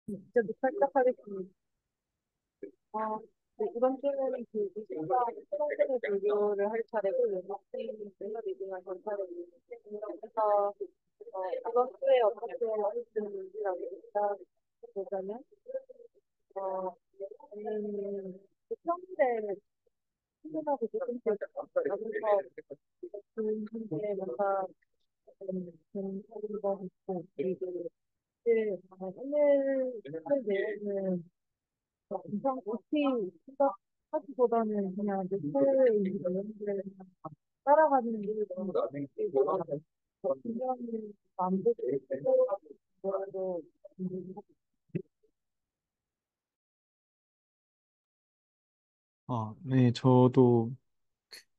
이제 녹화 시작하겠습니다. 네, 이번 주는 그 미술과 수강생의 분류를 할 차례고, 연락생에서 리딩을 할 차례입니다. 그래서, 이번 주에 어떻게 하시는지라고 일단 보자면, 저는 그 평일에 출근하고 조금 나가서 그 뭔가 하는 거 있고, 그리고 오늘 할 내용은 이상 깊이 생각하기보다는 그냥 뉴스에 있는 내용들을 따라가는 게 굉장히 만족스러운 거로 네, 저도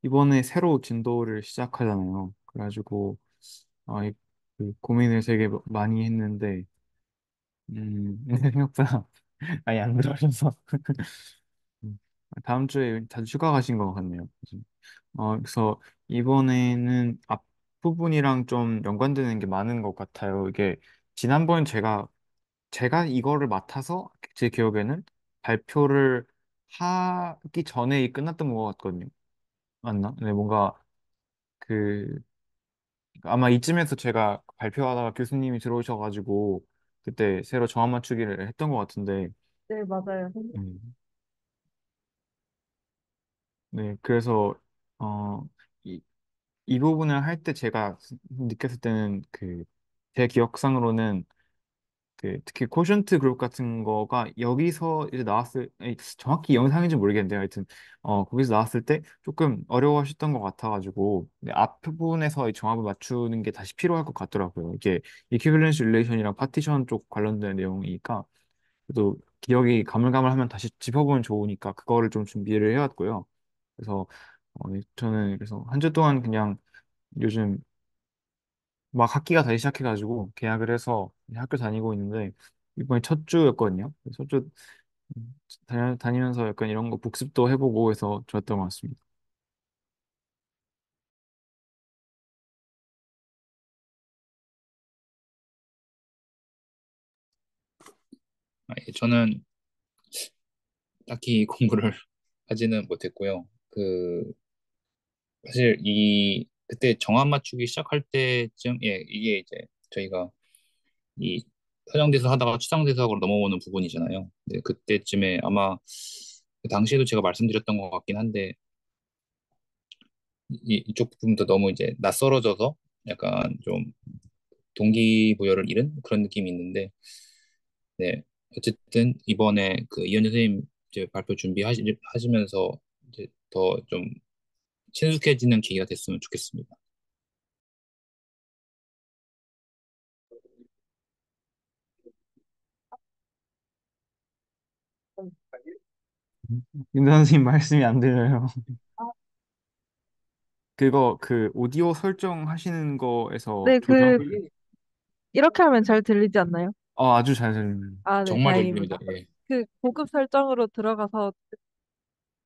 이번에 새로 진도를 시작하잖아요. 그래가지고, 그 고민을 되게 많이 했는데, 생각보다 많이 안 들어오셔서, 음, 다음 주에 다시 휴가 가신 것 같네요. 그죠? 그래서 이번에는 앞부분이랑 좀 연관되는 게 많은 것 같아요. 이게, 지난번 제가 이거를 맡아서 제 기억에는 발표를 하기 전에 끝났던 것 같거든요. 맞나? 네, 뭔가 그 아마 이쯤에서 제가 발표하다가 교수님이 들어오셔가지고 그때 새로 정안 맞추기를 했던 것 같은데, 네, 맞아요. 음, 네, 그래서 어, 이, 이 부분을 할 때 제가 느꼈을 때는 제 기억상으로는 특히 코션트 그룹 같은 거가 여기서 이제 아니, 정확히 영상인지 모르겠는데 하여튼 거기서 나왔을 때 조금 어려워하셨던 것 같아가지고 근데 앞부분에서 이 정합을 맞추는 게 다시 필요할 것 같더라고요. 이게 이퀴밸런스 릴레이션이랑 파티션 쪽 관련된 내용이니까 그래도 기억이 가물가물하면 다시 짚어보면 좋으니까 그거를 좀 준비를 해왔고요. 그래서 저는 그래서 한 주 동안 그냥 요즘 막 학기가 다시 시작해가지고 계약을 해서 이제 학교 다니고 있는데 이번에 첫 주였거든요. 첫 주 다니면서 약간 이런 거 복습도 해보고 해서 좋았던 것 같습니다. 예, 저는 딱히 공부를 하지는 못했고요. 사실 그때 정안 맞추기 시작할 때쯤, 예, 이게 이제 저희가 이 선정대사 하다가 추상대사학으로 넘어오는 부분이잖아요. 근데 그때쯤에 아마 그 당시에도 제가 말씀드렸던 것 같긴 한데, 이쪽 부분도 너무 이제 낯설어져서 약간 좀 동기부여를 잃은 그런 느낌이 있는데, 네. 어쨌든 이번에 그 이현주 선생님 이제 발표 준비하시면서 이제 더 좀 친숙해지는 계기가 됐으면 좋겠습니다. 윤 선생님 말씀이 안 들려요. 아, 그거 오디오 설정하시는 거에서 네, 조정 이렇게 하면 잘 들리지 않나요? 아주 잘 들려요. 아, 네, 정말 잘 들립니다. 다행입니다. 예. 그 고급 설정으로 들어가서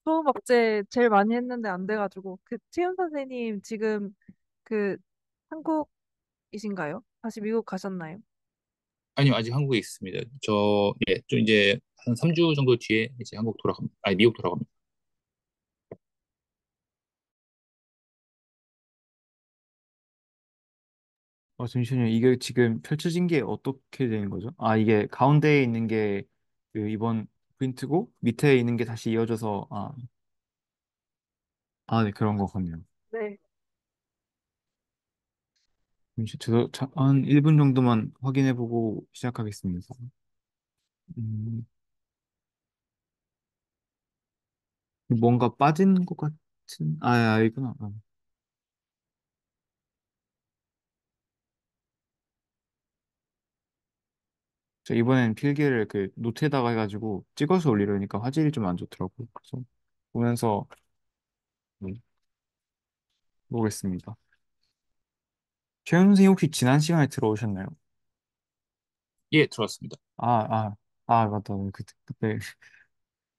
소음 억제 제일 많이 했는데 안 돼가지고 채윤 선생님 지금 그 한국이신가요? 다시 미국 가셨나요? 아니요, 아직 한국에 있습니다. 예, 좀 이제 한 3주 정도 뒤에 이제 한국 돌아갑니다. 아니, 미국 돌아갑니다. 잠시만요. 이게 지금 펼쳐진 게 어떻게 되는 거죠? 이게 가운데에 있는 게 이번 프린트고 밑에 있는 게 다시 이어져서 네, 그런 거군요. 네. 저도 한 1분 정도만 확인해보고 시작하겠습니다. 음, 뭔가 빠진 것 같은, 이구나. 저 이번엔 필기를 노트에다가 해가지고 찍어서 올리려니까 화질이 좀 안 좋더라고요. 그래서 보면서 보겠습니다. 최현 선생님 혹시 지난 시간에 들어오셨나요? 예, 들어왔습니다. 맞다. 그때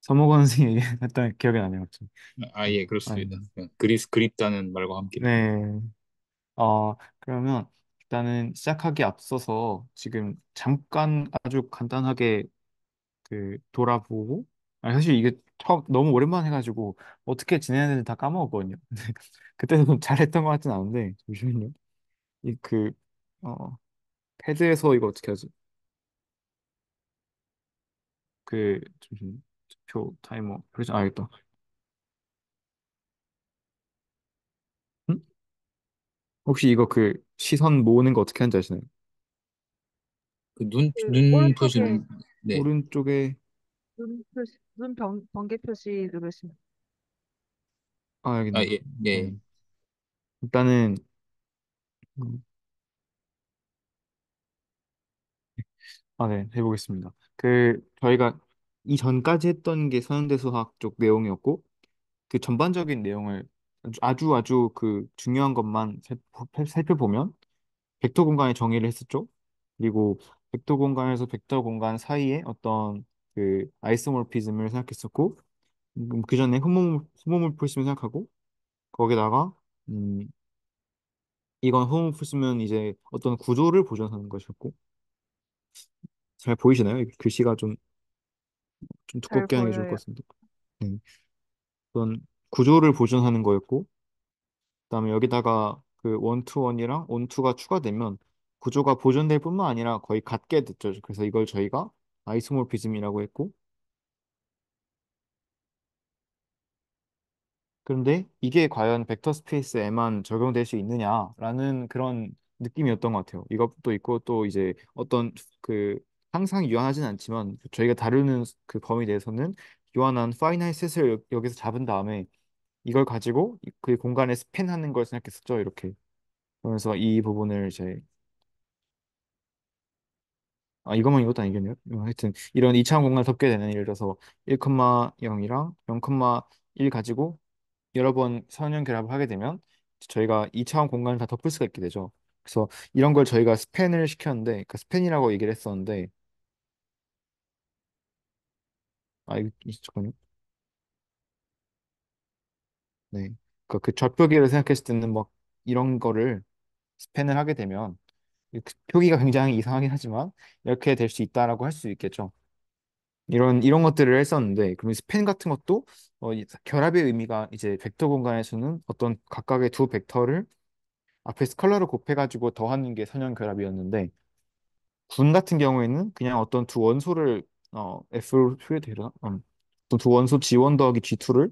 서모건 선생님이 했던 기억이 나네요. 갑자기. 예, 아, 그렇습니다. 그립다는 말과 함께. 네. 그러면 일단은 시작하기 앞서서 지금 잠깐 아주 간단하게 그 돌아보고 아니 사실 이게 처음 너무 오랜만에 해가지고 어떻게 지내야 되는지 다 까먹었거든요. 그때도 좀 잘했던 것 같진 않은데 잠시만요. 이 그 패드에서 이거 어떻게 하지? 그 잠시만요. 표 타이머 그래서 알겠다. 응? 혹시 이거 그 시선 모으는 거 어떻게 하는지 아시나요? 그 눈, 그 눈 오른쪽에 표시는, 네. 오른쪽에 번개 표시 누르시면 아 여기 아, 있네. 예, 예. 네. 일단은 음, 네, 해보겠습니다. 그 저희가 이전까지 했던 게 서현대 수학 쪽 내용이었고 그 전반적인 내용을 아주 그 중요한 것만 살펴보면 벡터 공간의 정의를 했었죠. 그리고 벡터 공간에서 벡터 공간 사이에 어떤 그 아이소모피즘을 생각했었고 그 전에 호모모피즘을 생각하고 거기다가 음, 이건 호모모피즘은 이제 어떤 구조를 보존하는 것이었고 잘 보이시나요? 이 글씨가 좀 잘 두껍게 하는 게 좋을 것 보여요. 같습니다. 네. 어떤 구조를 보존하는 거였고 그다음에 여기다가 그 원투원이랑 온투가 추가되면 구조가 보존될 뿐만 아니라 거의 같게 됐죠. 그래서 이걸 저희가 아이소모피즘이라고 했고 그런데 이게 과연 벡터 스페이스에만 적용될 수 있느냐라는 그런 느낌이었던 것 같아요. 이것도 있고 또 이제 어떤 그 항상 유한하진 않지만 저희가 다루는 그 범위 내에서는 유한한 파이나이트 셋을 여기서 잡은 다음에 이걸 가지고 그 공간에 스팬하는 걸 생각했었죠. 이렇게. 그래서 이 부분을 이제 이것만 이것도 아니겠네요. 하여튼 이런 이차원 공간을 덮게 되는 예를 들어서 1,0이랑 0,1 가지고 여러 번 선형 결합을 하게 되면 저희가 이차원 공간을 다 덮을 수가 있게 되죠. 그래서 이런 걸 저희가 스팬을 시켰는데 그 스팬이라고 얘기를 했었는데 잠깐요. 네. 그 절벽이를 생각했을 때는 막 이런 거를 스팬을 하게 되면 그 표기가 굉장히 이상하긴 하지만 이렇게 될 수 있다라고 할 수 있겠죠. 이런 것들을 했었는데 그럼 스팬 같은 것도 결합의 의미가 이제 벡터 공간에서는 어떤 각각의 두 벡터를 앞에 스칼라로 곱해가지고 더하는 게 선형 결합이었는데 군 같은 경우에는 그냥 어떤 두 원소를 F로 표현되려나? 어떤 두 원소 G1 더하기 G2를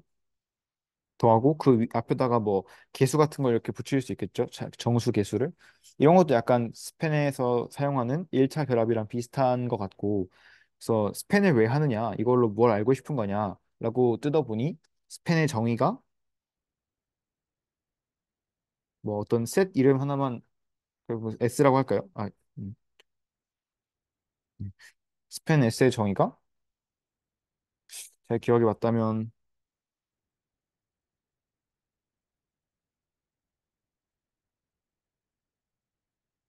더하고 그 앞에다가 뭐 개수 같은 걸 이렇게 붙일 수 있겠죠. 정수 개수를. 이런 것도 약간 스팬에서 사용하는 1차 결합이랑 비슷한 것 같고 그래서 스팬을 왜 하느냐 이걸로 뭘 알고 싶은 거냐라고 뜯어보니 스팬의 정의가 뭐 어떤 셋 이름 하나만 뭐 S라고 할까요? 음, 스팬 S의 정의가 제 기억이 맞다면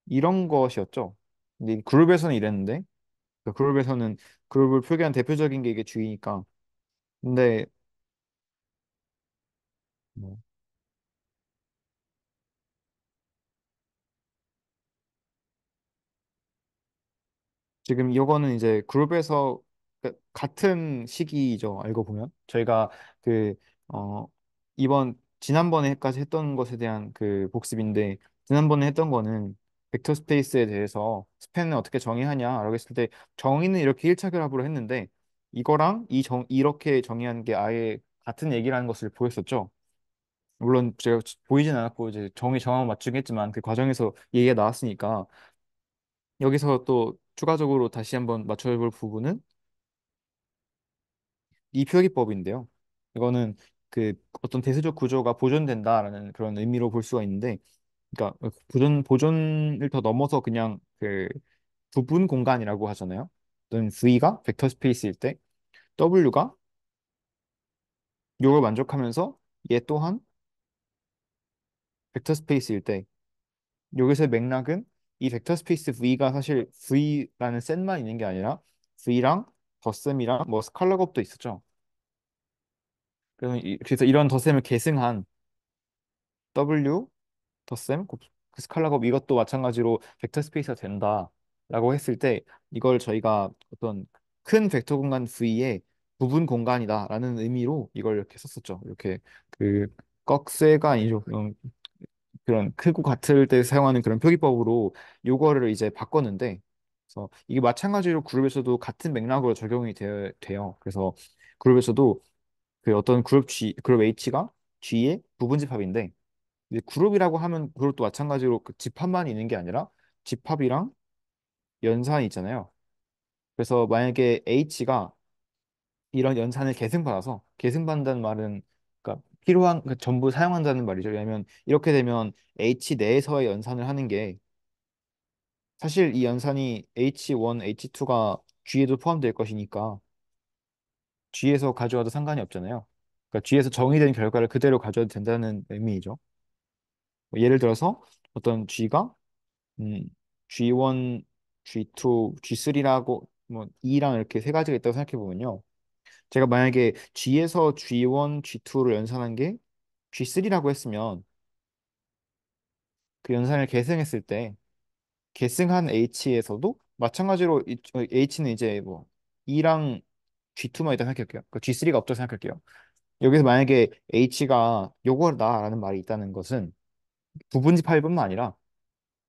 이런 것이었죠. 근데 이 그룹에서는 이랬는데 그 그룹에서는 그룹을 표기한 대표적인 게 이게 주의니까. 근데 뭐 지금 이거는 이제 그룹에서 같은 시기죠. 알고 보면 저희가 그 어, 이번 지난번에까지 했던 것에 대한 그 복습인데 지난번에 했던 거는 벡터 스페이스에 대해서 스팬을 어떻게 정의하냐라고 했을 때 정의는 이렇게 1차 결합으로 했는데 이거랑 이렇게 정의하는 게 아예 같은 얘기라는 것을 보였었죠. 물론 제가 보이진 않았고 이제 정하고 맞추긴 했지만 그 과정에서 얘기가 나왔으니까 여기서 또 추가적으로 다시 한번 맞춰볼 부분은 이 표기법인데요. 이거는 그 어떤 대수적 구조가 보존된다라는 그런 의미로 볼 수가 있는데, 그러니까 보존을 더 넘어서 그냥 그 부분 공간이라고 하잖아요. 또는 V가 벡터 스페이스일 때, W가 이걸 만족하면서 얘 또한 벡터 스페이스일 때, 여기서의 맥락은 이 벡터 스페이스 V가 사실 V라는 셋만 있는 게 아니라 V랑 덧셈이랑 뭐 스칼라 곱도 있었죠. 그래서 이런 덧셈을 계승한 W 덧셈 그 스칼라 컵 이것도 마찬가지로 벡터 스페이스가 된다라고 했을 때 이걸 저희가 어떤 큰 벡터 공간 V의 부분 공간이다라는 의미로 이걸 이렇게 썼었죠. 이렇게 그 꺽쇠가 아니죠. 그런 크고 같을 때 사용하는 그런 표기법으로 요거를 이제 바꿨는데 그래서 이게 마찬가지로 그룹에서도 같은 맥락으로 적용이 돼요. 그래서 그룹에서도 그 어떤 그룹 H가 G의 부분 집합인데 이제 그룹이라고 하면 그것도 마찬가지로 그 집합만 있는 게 아니라 집합이랑 연산이 있잖아요. 그래서 만약에 H가 이런 연산을 계승받아서 계승받는다는 말은 그러니까 필요한 전부 사용한다는 말이죠. 왜냐하면 이렇게 되면 H 내에서의 연산을 하는 게 사실 이 연산이 H1, H2가 G에도 포함될 것이니까 G에서 가져와도 상관이 없잖아요. 그러니까 G에서 정의된 결과를 그대로 가져와도 된다는 의미이죠. 뭐 예를 들어서 어떤 G가 G1, G2, G3라고 뭐 E랑 이렇게 세 가지가 있다고 생각해 보면요. 제가 만약에 G에서 G1, G2를 연산한 게 G3라고 했으면 그 연산을 계승했을 때 계승한 H에서도 마찬가지로 H는 이제 뭐 E랑 G2만 있다 생각할게요. 그 G3가 없다고 생각할게요. 여기서 만약에 H가 요거다라는 말이 있다는 것은 부분집합뿐만 아니라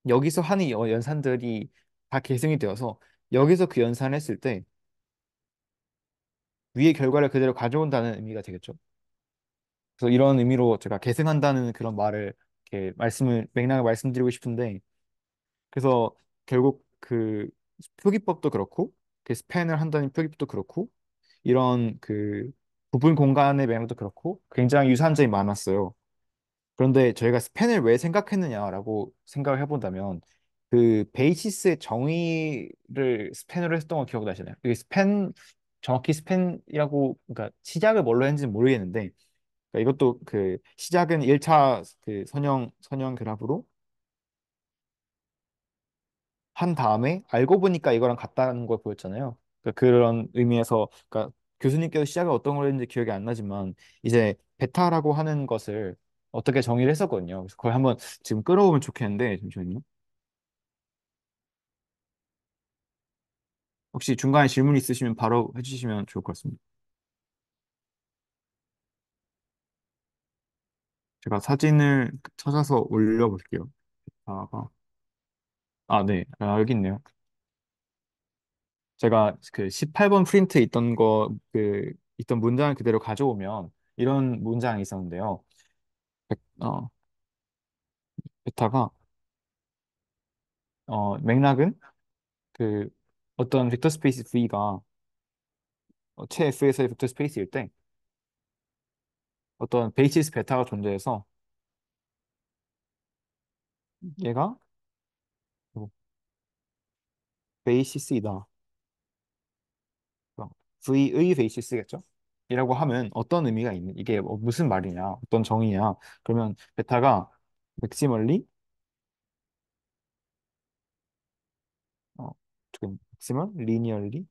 여기서 하는 연산들이 다 계승이 되어서 여기서 그 연산을 했을 때 위의 결과를 그대로 가져온다는 의미가 되겠죠. 그래서 이런 의미로 제가 계승한다는 그런 말을 이렇게 맥락을 말씀드리고 싶은데 그래서 결국 그 표기법도 그렇고 그 스팬을 한다는 표기법도 그렇고 이런 그 부분 공간의 맥락도 그렇고 굉장히 유사한 점이 많았어요. 그런데 저희가 스팬을 왜 생각했느냐라고 생각을 해본다면 그 베이시스의 정의를 스팬으로 했던 거 기억나시나요? 이게 스팬 정확히 스팬이라고 그러니까 시작을 뭘로 했는지는 모르겠는데 그러니까 이것도 그 시작은 1차 그 선형 그래프로 한 다음에 알고 보니까 이거랑 같다는 걸 보였잖아요. 그러니까 그런 의미에서 그러니까 교수님께서 시작을 어떤 걸 했는지 기억이 안 나지만 이제 베타라고 하는 것을 어떻게 정의를 했었거든요. 그래서 그걸 한번 지금 끌어오면 좋겠는데 잠시만요. 혹시 중간에 질문 있으시면 바로 해주시면 좋을 것 같습니다. 제가 사진을 찾아서 올려볼게요. 네. 여기 있네요. 제가 그 18번 프린트에 있던 있던 문장을 그대로 가져오면 이런 문장이 있었는데요. 벡- 어, 베타가 맥락은 그 어떤 벡터 스페이스 V가 최 F에서의 벡터 스페이스일 때 어떤 베이시스 베타가 존재해서 얘가 뭐 베이시스이다. V의 베이시스겠죠? 이라고 하면 어떤 의미가 있는 이게 무슨 말이냐 어떤 정의냐 그러면 베타가 맥시멀리 어, 지금 맥시멀 리니얼리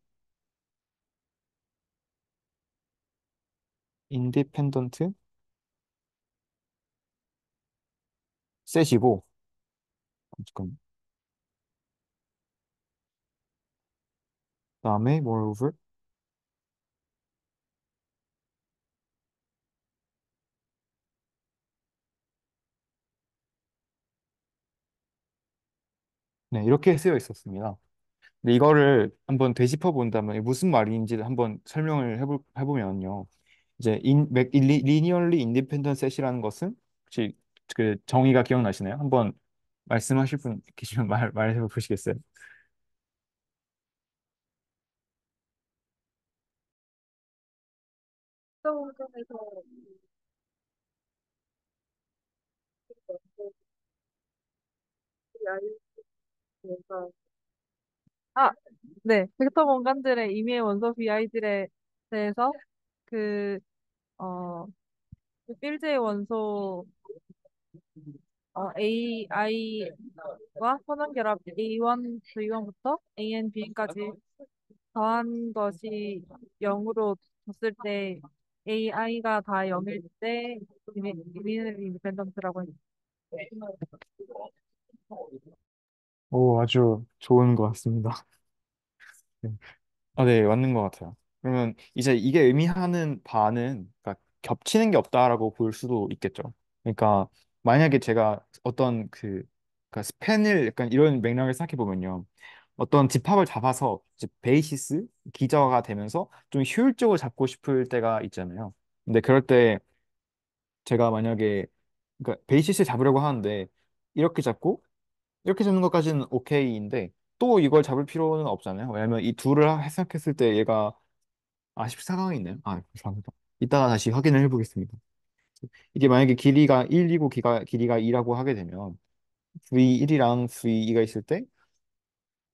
인디펜던트 셋이고 잠깐 그다음에 moreover 네 이렇게 쓰여 있었습니다. 근데 이거를 한번 되짚어 본다면 무슨 말인지를 한번 설명을 해보면요. 이제 리니얼리 인디펜던트 셋이라는 것은 혹시 그 정의가 기억나시나요? 한번 말씀하실 분 계시면 말해 보시겠어요? 어떤 점에서 아이가 아, 네. 벡터 공간들의 임의의 원소 BI들에 대해서 그, 어, 그 필드의 원소 AI와 선형결합 A1, V1부터 ANB까지 더한 것이 0으로 줬을 때 AI가 다 0일 때 리니얼 인디펜던트라고 했습니다. 오, 아주 좋은 것 같습니다. 네. 아, 네, 맞는 것 같아요. 그러면 이제 이게 의미하는 바는 그러니까 겹치는 게 없다라고 볼 수도 있겠죠. 그러니까 만약에 제가 어떤 그러니까 스팬을 약간 이런 맥락을 생각해 보면요. 어떤 집합을 잡아서 이제 베이시스 기저가 되면서 좀 효율적으로 잡고 싶을 때가 있잖아요. 근데 그럴 때 제가 만약에 그러니까 베이시스 잡으려고 하는데 이렇게 잡고 이렇게 잡는 것까지는 오케이인데 또 이걸 잡을 필요는 없잖아요. 왜냐면 이 둘을 생각했을 때 얘가 14강이 있네요. 아, 죄송합니다. 이따가 다시 확인을 해보겠습니다. 이게 만약에 길이가 1이고 길이가 2라고 하게 되면 V1이랑 V2가 있을 때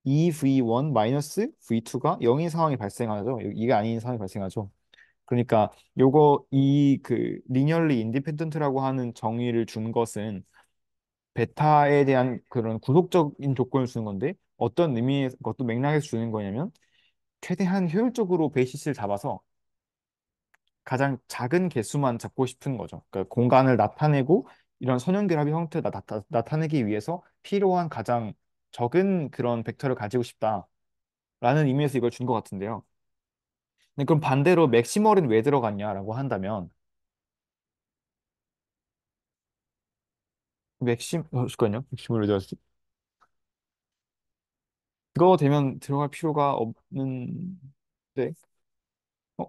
2V1 마이너스 V2가 0인 상황이 발생하죠. 이게 아닌 상황이 발생하죠. 그러니까 요거 이 리니얼리 인디펜던트라고 하는 정의를 준 것은 베타에 대한 그런 구속적인 조건을 주는 건데 어떤 의미의 어떤 맥락에서 주는 거냐면 최대한 효율적으로 베이시스를 잡아서 가장 작은 개수만 잡고 싶은 거죠. 그러니까 공간을 나타내고 이런 선형결합의 형태를 나타내기 위해서 필요한 가장 적은 그런 벡터를 가지고 싶다라는 의미에서 이걸 준 것 같은데요. 근데 그럼 반대로 맥시멀은 왜 들어갔냐라고 한다면 잠깐요. 맥시멀 왜 들어갔지? 그거 되면 들어갈 필요가 없는데 어?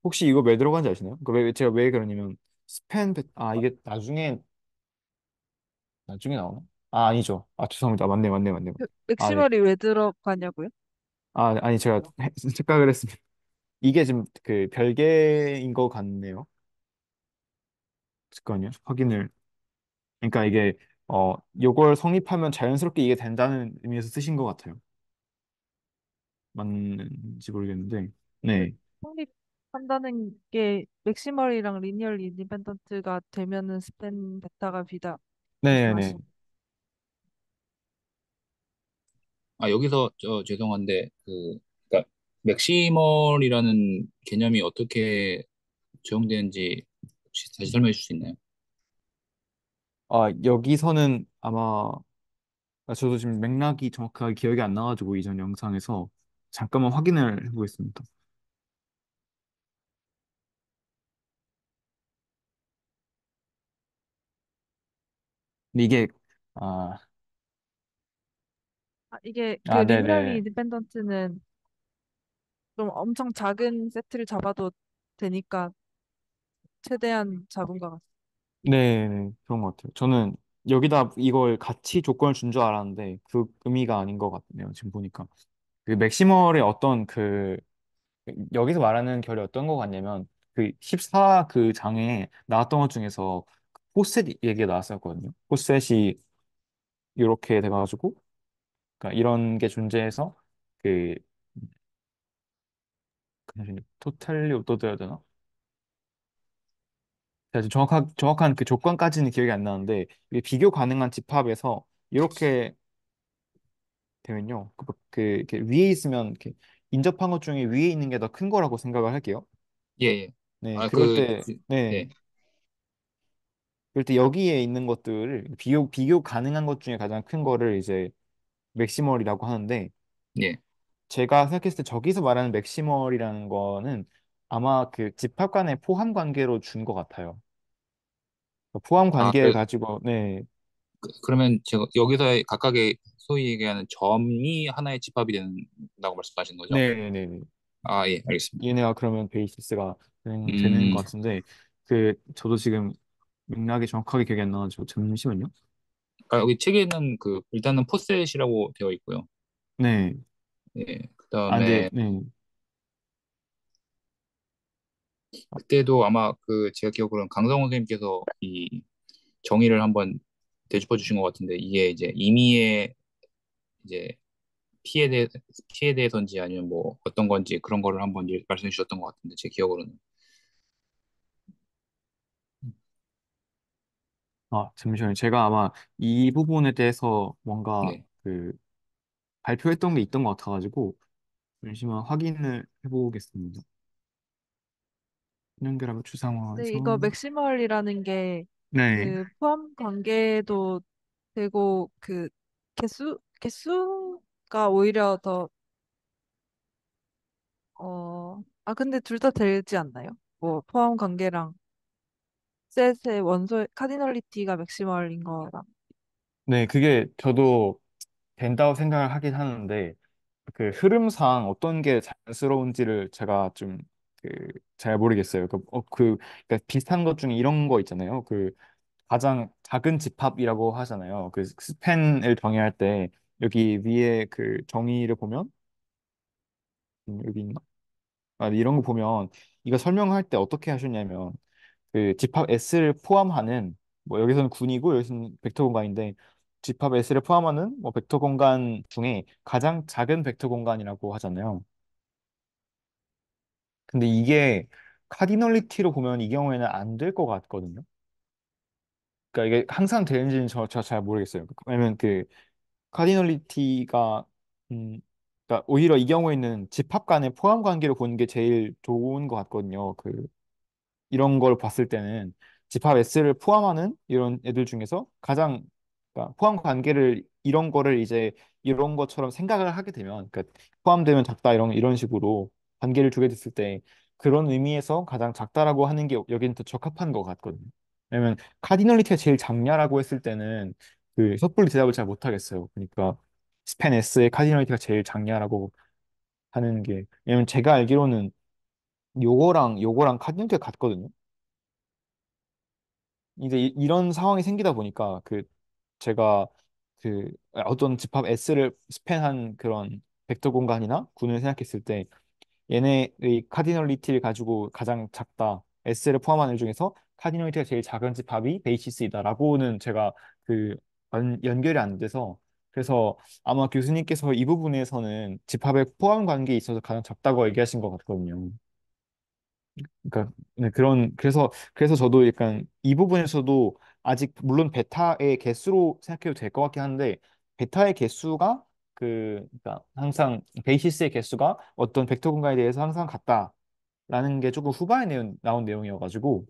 혹시 이거 왜 들어간지 아시나요? 제가 왜 그러냐면 이게 나중에 나오나? 아, 아니죠. 아, 죄송합니다. 맞네, 맞네, 맞네. 아, 네. 맥시멀이 왜 들어가냐고요? 아, 아니, 제가 착각을 했습니다. 이게 지금 별개인 것 같네요. 잠깐만요. 확인을. 그러니까 요걸 성립하면 자연스럽게 이게 된다는 의미에서 쓰신 것 같아요. 맞는지 모르겠는데. 그 네. 성립한다는 게 맥시멀이랑 리니얼 인디펜던트가 되면은 스팬 베타가 비다 네네. 말씀하신. 아, 여기서 죄송한데 그러니까 맥시멀이라는 개념이 어떻게 적용되는지 혹시 다시 설명해 줄 수 있나요? 아, 여기서는 아마 저도 지금 맥락이 정확하게 기억이 안 나가지고 이전 영상에서 잠깐만 확인을 해보겠습니다. 근데 이게 아, 이게 그 아, 리니얼 네네. 인디펜던트는 좀 엄청 작은 세트를 잡아도 되니까 최대한 잡은 것 같아요. 네, 그런 것 같아요. 저는 여기다 이걸 같이 조건을 준 줄 알았는데 그 의미가 아닌 것 같네요. 지금 보니까 그 맥시멀의 어떤 여기서 말하는 결이 어떤 것 같냐면 14 그 장에 나왔던 것 중에서 포셋 얘기가 나왔었거든요. 포셋이 이렇게 돼가지고 그러니까 이런 게 존재해서 그 그냥 토탈리 어떠어야 되나? 제가 지금 정확한 그 조건까지는 기억이 안 나는데 이게 비교 가능한 집합에서 이렇게 되면요. 이렇게 위에 있으면 이렇게 인접한 것 중에 위에 있는 게 더 큰 거라고 생각을 할게요. 예, 예. 네, 아, 네. 네, 그럴 때 여기에 있는 것들을 비교 가능한 것 중에 가장 큰 거를 이제 맥시멀이라고 하는데 예. 제가 생각했을 때 저기서 말하는 맥시멀이라는 거는 아마 그 집합 간의 포함 관계로 준 것 같아요. 그 포함 아, 관계를 가지고 네, 그러면 제가 여기서 각각의 소위 얘기하는 점이 하나의 집합이 된다고 말씀하신 거죠? 네, 네, 네. 네. 아, 예, 알겠습니다. 얘네가 그러면 베이시스가 되는 음, 것 같은데 저도 지금 맥락이 정확하게 기억이 안 나가지고 잠시만요. 아, 여기 책에는 일단은 포셋이라고 되어 있고요. 네. 예, 아, 근데 그다음에 네. 그때도 아마 제가 기억으로는 강성호 선생님께서 이 정의를 한번 되짚어 주신 것 같은데 이게 이제 임의의 이제 피해 대 피해 대해서인지 아니면 뭐 어떤 건지 그런 거를 한번 말씀해 주셨던 것 같은데 제 기억으로는. 잠시만요. 제가 아마 이 부분에 대해서 뭔가 네. 발표했던 게 있던 것 같아가지고 잠시만 확인을 해보겠습니다. 연결하고 근데 추상화해서 이거 맥시멀이라는 게 네. 그 포함 관계도 되고 그 개수가 오히려 더, 근데 둘 다 되지 않나요? 뭐, 포함 관계랑 셋의 원소의 카디널리티가 맥시멀인 거랑. 네, 그게 저도 된다고 생각을 하긴 하는데 그 흐름상 어떤 게 자연스러운지를 제가 좀 그 잘 모르겠어요. 그러니까 비슷한 것 중에 이런 거 있잖아요. 그 가장 작은 집합이라고 하잖아요. 그 스팬을 정의할 때 여기 위에 그 정의를 보면 여기 있나? 아, 이런 거 보면 이거 설명할 때 어떻게 하셨냐면 그 집합 S를 포함하는 뭐 여기서는 군이고 여기서는 벡터 공간인데 집합 S를 포함하는 뭐 벡터 공간 중에 가장 작은 벡터 공간이라고 하잖아요. 근데 이게 카디널리티로 보면 이 경우에는 안 될 것 같거든요. 그러니까 이게 항상 되는지는 저 잘 모르겠어요. 왜냐면 그 카디널리티가 그러니까 오히려 이 경우에는 집합 간의 포함 관계를 보는 게 제일 좋은 것 같거든요. 이런 걸 봤을 때는 집합 S를 포함하는 이런 애들 중에서 가장 그러니까 포함 관계를 이런 거를 이제 이런 것처럼 생각을 하게 되면 그러니까 포함되면 작다 이런 식으로 관계를 두게 됐을 때 그런 의미에서 가장 작다라고 하는 게 여기는 더 적합한 것 같거든요. 왜냐면 카디널리티가 제일 작냐라고 했을 때는 그 섣불리 대답을 잘 못하겠어요. 그러니까 스팬 S의 카디널리티가 제일 작냐라고 하는 게 왜냐면 제가 알기로는 요거랑 카디널리티가 같거든요. 이제 이런 상황이 생기다 보니까 그 제가 그 어떤 집합 S를 스팬한 그런 벡터 공간이나 군을 생각했을 때 얘네의 카디널리티를 가지고 가장 작다 S를 포함한 애 중에서 카디널리티가 제일 작은 집합이 베이시스이다라고는 제가 그 연결이 안 돼서 그래서 아마 교수님께서 이 부분에서는 집합의 포함 관계에 있어서 가장 작다고 얘기하신 것 같거든요. 그러니까 네, 그래서 저도 약간 이 부분에서도 아직 물론 베타의 개수로 생각해도 될 것 같긴 한데 베타의 개수가 그러니까 항상 베이시스의 개수가 어떤 벡터 공간에 대해서 항상 같다라는 게 조금 후반에 나온 내용이어가지고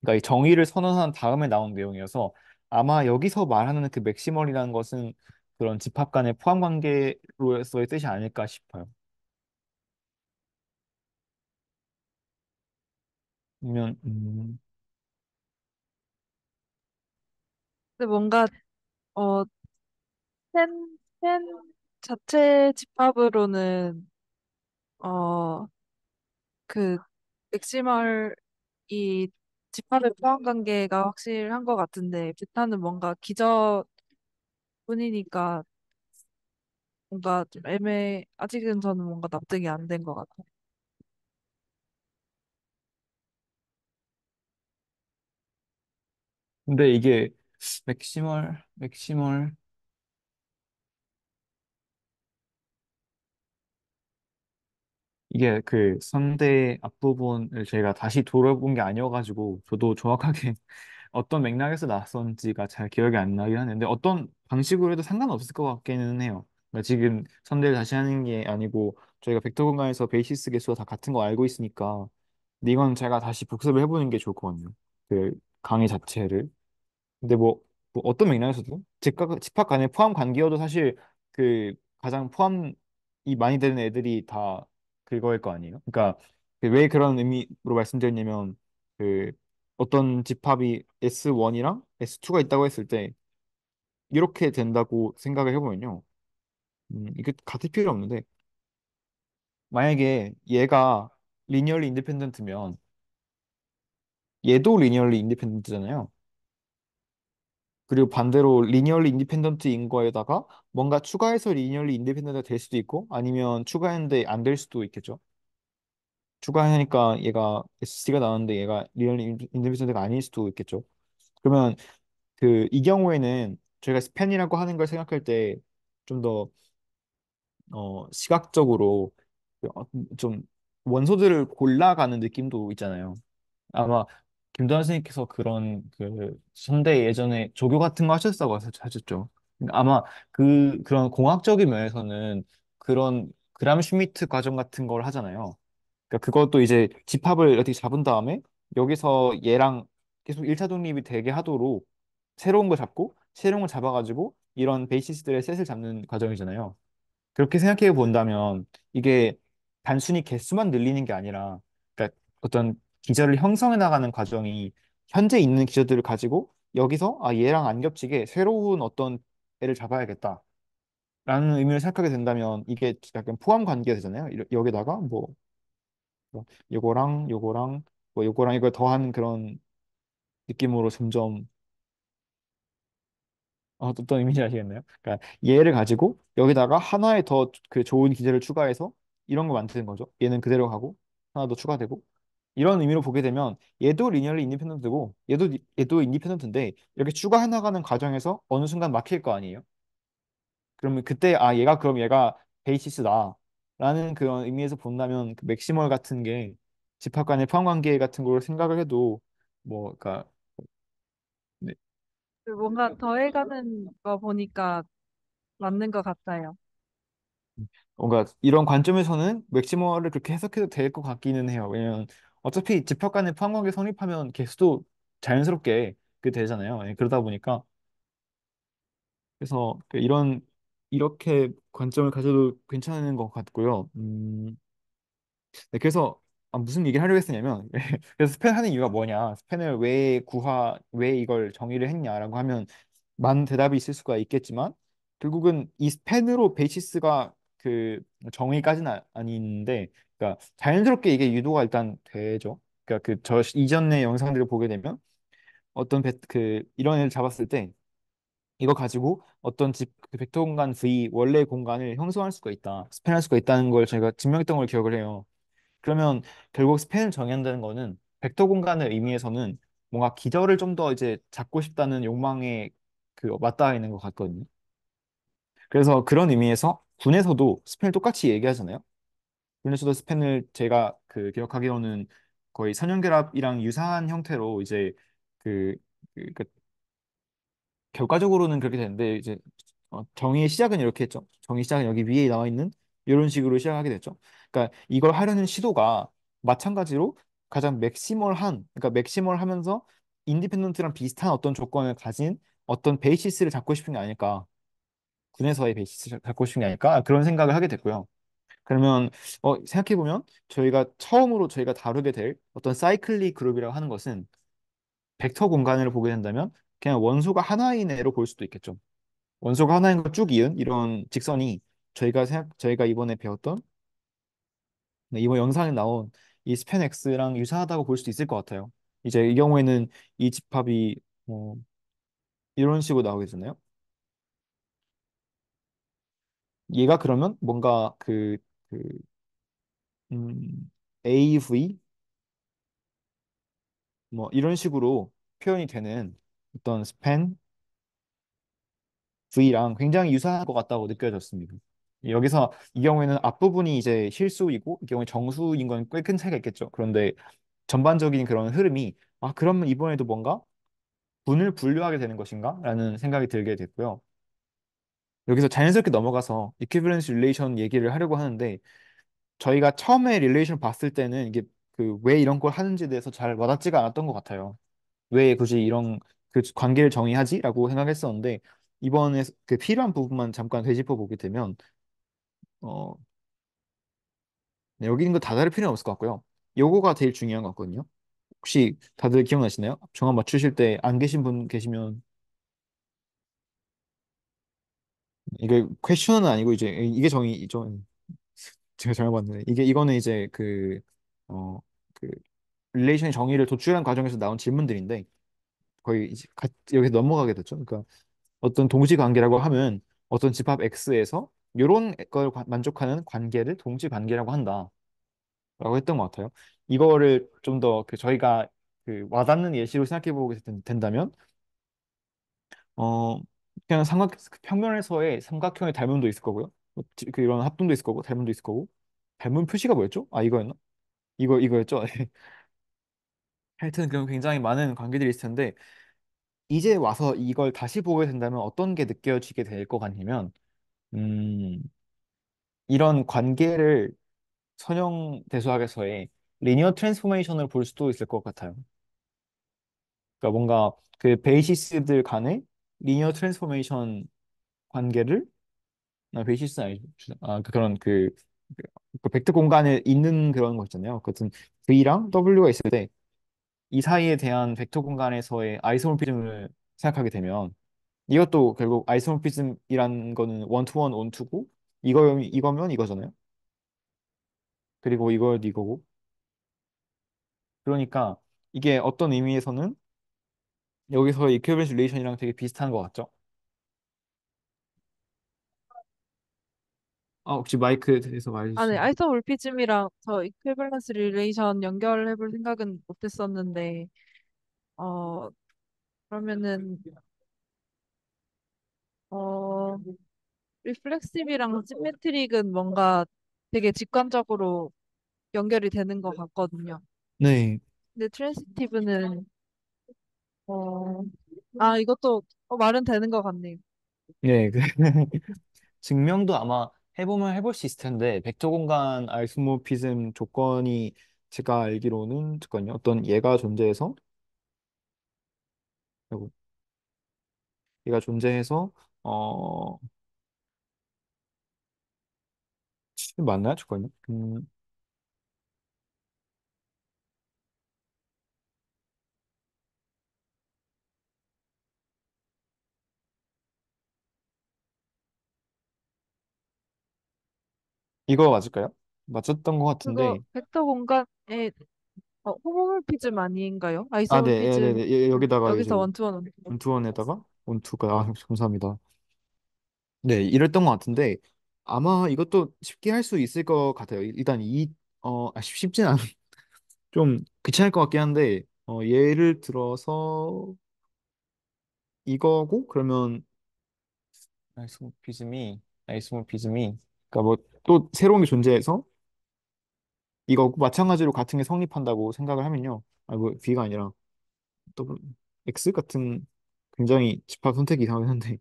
그러니까 이 정의를 선언한 다음에 나온 내용이어서 아마 여기서 말하는 그 맥시멀이라는 것은 그런 집합 간의 포함 관계로서의 뜻이 아닐까 싶어요. 아니면 근데 뭔가, 어, 센 자체 집합으로는, 어, 그, 맥시멀, 이 집합의 포함 관계가 확실한 것 같은데, 베타는 뭔가 기저뿐이니까, 뭔가 좀 아직은 저는 뭔가 납득이 안 된 것 같아요. 근데 이게 맥시멀 이게 그 선대 앞부분을 제가 다시 돌아본 게 아니어가지고 저도 정확하게 어떤 맥락에서 나왔었는지가 잘 기억이 안 나긴 하는데 어떤 방식으로 해도 상관없을 것 같기는 해요. 그러니까 지금 선대를 다시 하는 게 아니고 저희가 벡터 공간에서 베이시스 개수가 다 같은 거 알고 있으니까 근데 이건 제가 다시 복습을 해보는 게 좋을 것 같네요. 그 강의 자체를. 근데 뭐 어떤 맥락에서도 집합 간의 포함 관계여도 사실 그 가장 포함이 많이 되는 애들이 다 그거일 거 아니에요. 그러니까 그왜 그런 의미로 말씀드렸냐면 그 어떤 집합이 S1이랑 S2가 있다고 했을 때 이렇게 된다고 생각을 해보면요. 이게 같을 필요 없는데 만약에 얘가 리니얼리 인디펜던트면 얘도 리니얼리 인디펜던트잖아요. 그리고 반대로 리니얼리 인디펜던트인 거에다가 뭔가 추가해서 리니얼리 인디펜던트가 될 수도 있고 아니면 추가했는데 안 될 수도 있겠죠. 추가하니까 얘가 SC가 나왔는데 얘가 리니얼리 인디펜던트가 아닐 수도 있겠죠. 그러면 그 이 경우에는 저희가 스팬이라고 하는 걸 생각할 때 좀 더 시각적으로 좀 원소들을 골라가는 느낌도 있잖아요. 아마 김도환 선생님께서 그런 그 선대 예전에 조교 같은 거 하셨다고 하셨죠. 그러니까 아마 그런 공학적인 면에서는 그런 그람 슈미트 과정 같은 걸 하잖아요. 그러니까 그것도 이제 집합을 어떻게 잡은 다음에 여기서 얘랑 계속 1차 독립이 되게 하도록 새로운 걸 잡고 새로운 걸 잡아가지고 이런 베이시스들의 셋을 잡는 과정이잖아요. 그렇게 생각해 본다면 이게 단순히 개수만 늘리는 게 아니라 그러니까 어떤 기저를 형성해 나가는 과정이 현재 있는 기저들을 가지고 여기서 아 얘랑 안 겹치게 새로운 어떤 애를 잡아야겠다라는 의미를 생각하게 된다면 이게 약간 포함 관계가 되잖아요. 여기다가 뭐 요거랑 뭐 요거랑 이걸 더한 그런 느낌으로 점점 어떤 의미인지 아시겠나요? 그러니까 얘를 가지고 여기다가 하나의 더 그 좋은 기제를 추가해서 이런 걸 만드는 거죠. 얘는 그대로 가고 하나 더 추가되고 이런 의미로 보게 되면 얘도 리니얼리 인디펜던트고 얘도 인디펜던트인데 이렇게 추가해 나가는 과정에서 어느 순간 막힐 거 아니에요. 그러면 그때 아 얘가 그럼 얘가 베이시스다 라는 그런 의미에서 본다면 그 맥시멀 같은 게 집합 간의 포함 관계 같은 걸 생각을 해도 뭐 그러니까 네, 그 뭔가 더해가는 거 보니까 맞는 것 같아요. 뭔가 이런 관점에서는 맥시머를 그렇게 해석해도 될 것 같기는 해요. 왜냐면 어차피 집합 간의 포함관계 성립하면 개수도 자연스럽게 그 되잖아요. 예, 그러다 보니까 그래서 이렇게 관점을 가져도 괜찮은 것 같고요. 네, 그래서 무슨 얘기를 하려고 했었냐면 그래서 스팬 하는 이유가 뭐냐, 스팬을 왜 이걸 정의를 했냐라고 하면 많은 대답이 있을 수가 있겠지만 결국은 이 스팬으로 베이시스가 그 정의까지는 아닌데 그러니까 자연스럽게 이게 유도가 일단 되죠. 그러니까 그 저 이전의 영상들을 보게 되면 이런 애를 잡았을 때 이거 가지고 어떤 그 벡터 공간 V 원래 공간을 형성할 수가 있다, 스팬할 수가 있다는 걸 제가 증명했던 걸 기억을 해요. 그러면 결국 스팬을 정의한다는 거는 벡터 공간의 의미에서는 뭔가 기저를 좀 더 이제 잡고 싶다는 욕망에 그 맞닿아 있는 것 같거든요. 그래서 그런 의미에서 군에서도 스팬을 똑같이 얘기하잖아요. 군에서도 스팬을 제가 그 기억하기로는 거의 선형결합이랑 유사한 형태로 이제 그, 그 결과적으로는 그렇게 되는데 이제 정의의 시작은 이렇게 했죠. 정의 시작은 여기 위에 나와 있는 이런 식으로 시작하게 됐죠. 그러니까 이걸 하려는 시도가 마찬가지로 가장 맥시멀한, 그러니까 맥시멀하면서 인디펜던트랑 비슷한 어떤 조건을 가진 어떤 베이시스를 잡고 싶은 게 아닐까. 군에서의 베이시스를 잡고 싶은 게 아닐까. 그런 생각을 하게 됐고요. 그러면 생각해보면 저희가 다루게 될 어떤 사이클릭 그룹이라고 하는 것은 벡터 공간을 보게 된다면 그냥 원소가 하나인 애로 볼 수도 있겠죠. 원소가 하나인 걸 쭉 이은 이런 직선이 저희가 이번에 배웠던 네, 이번 영상에 나온 이 스팬 X랑 유사하다고 볼 수도 있을 것 같아요. 이제 이 경우에는 이 집합이 뭐 이런 식으로 나오게 되잖아요. 얘가 그러면 뭔가 AV 뭐 이런 식으로 표현이 되는 어떤 스팬 V랑 굉장히 유사한 것 같다고 느껴졌습니다. 여기서 이 경우에는 앞부분이 이제 실수이고 이 경우에 정수인 건 꽤 큰 차이가 있겠죠. 그런데 전반적인 그런 흐름이 그러면 이번에도 뭔가 분을 분류하게 되는 것인가? 라는 생각이 들게 됐고요. 여기서 자연스럽게 넘어가서 이퀴밸런스 릴레이션 얘기를 하려고 하는데 저희가 처음에 릴레이션 봤을 때는 이게 그 왜 이런 걸 하는지에 대해서 잘 와닿지가 않았던 것 같아요. 왜 굳이 이런 그 관계를 정의하지? 라고 생각했었는데 이번에 그 필요한 부분만 잠깐 되짚어 보게 되면 어, 네, 여기 있는 거 다 다를 필요는 없을 것 같고요. 요거가 제일 중요한 것 같거든요. 혹시 다들 기억나시나요? 정답 맞추실 때 안 계신 분 계시면 이게 퀘션은 아니고 이제 이게 정의죠. 제가 잘못 봤는데 이거는 이제 어 그 릴레이션의 정의를 도출한 과정에서 나온 질문들인데 거의 이제 여기서 넘어가게 됐죠. 그러니까 어떤 동시 관계라고 하면 어떤 집합 X에서 이런 걸 만족하는 관계를 동시 관계라고 한다라고 했던 것 같아요. 이거를 좀 더 저희가 와닿는 예시로 생각해 보게 된다면 어 그냥 평면에서의 삼각형의 닮음도 있을 거고요. 이런 합동도 있을 거고 닮음도 있을 거고 닮음 표시가 뭐였죠? 이거였나? 이거였죠? 하여튼 그럼 굉장히 많은 관계들이 있을 텐데 이제 와서 이걸 다시 보게 된다면 어떤 게 느껴지게 될 것 같냐면 음, 이런 관계를 선형 대수학에서의 리니어 트랜스포메이션을 볼 수도 있을 것 같아요. 그러니까 뭔가 그 베이시스들 간의 리니어 트랜스포메이션 관계를 베이시스 아니 그런 그 벡터 공간에 있는 그런 거 있잖아요. 그것은 V랑 W가 있을 때 이 사이에 대한 벡터 공간에서의 아이소모피즘을 생각하게 되면 이것도 결국 아이소모피즘이란 거는 원투원 원투고 이거면 이거잖아요. 그리고 이거 이거고. 그러니까 이게 어떤 의미에서는 여기서 이퀴밸런스 릴레이션이랑 되게 비슷한 것 같죠? 혹시 마이크에서 말해 아, 네, 주시면. 아이소몰피즘이랑 저 이퀴밸런스 릴레이션 연결해볼 생각은 못했었는데, 어, 그러면은, 어, 리플렉시브랑 시메트릭은 뭔가 되게 직관적으로 연결이 되는 것 같거든요. 네. 근데 트랜시티브는, 어, 아, 이것도 말은 되는 것 같네요. 네. 증명도 아마 해보면 해볼 수 있을 텐데 벡터 공간 아이소모피즘 조건이 제가 알기로는 잠깐요. 어떤 얘가 존재해서 아이고, 얘가 존재해서 어 맞나요? 잠깐요. 이거 맞을까요? 맞췄던 것 그거 같은데 벡터 공간에 호모몰피즘 아닌가요? 네, 예, 네, 아이소몰피즘 네. 여기다가 여기서 이제 원투원 원투. 원투원에다가 원투가 감사합니다. 네, 이랬던 것 같은데 아마 이것도 쉽게 할 수 있을 것 같아요. 일단 쉽진 않, 좀 귀찮을 것 같긴 한데 예를 들어서 이거고 그러면 아이소모피즘이 그러니까 뭐 또 새로운 게 존재해서 이거고 마찬가지로 같은 게 성립한다고 생각을 하면요. 뭐 B가 아니라 또 X 같은 굉장히 집합 선택이 이상하긴 한데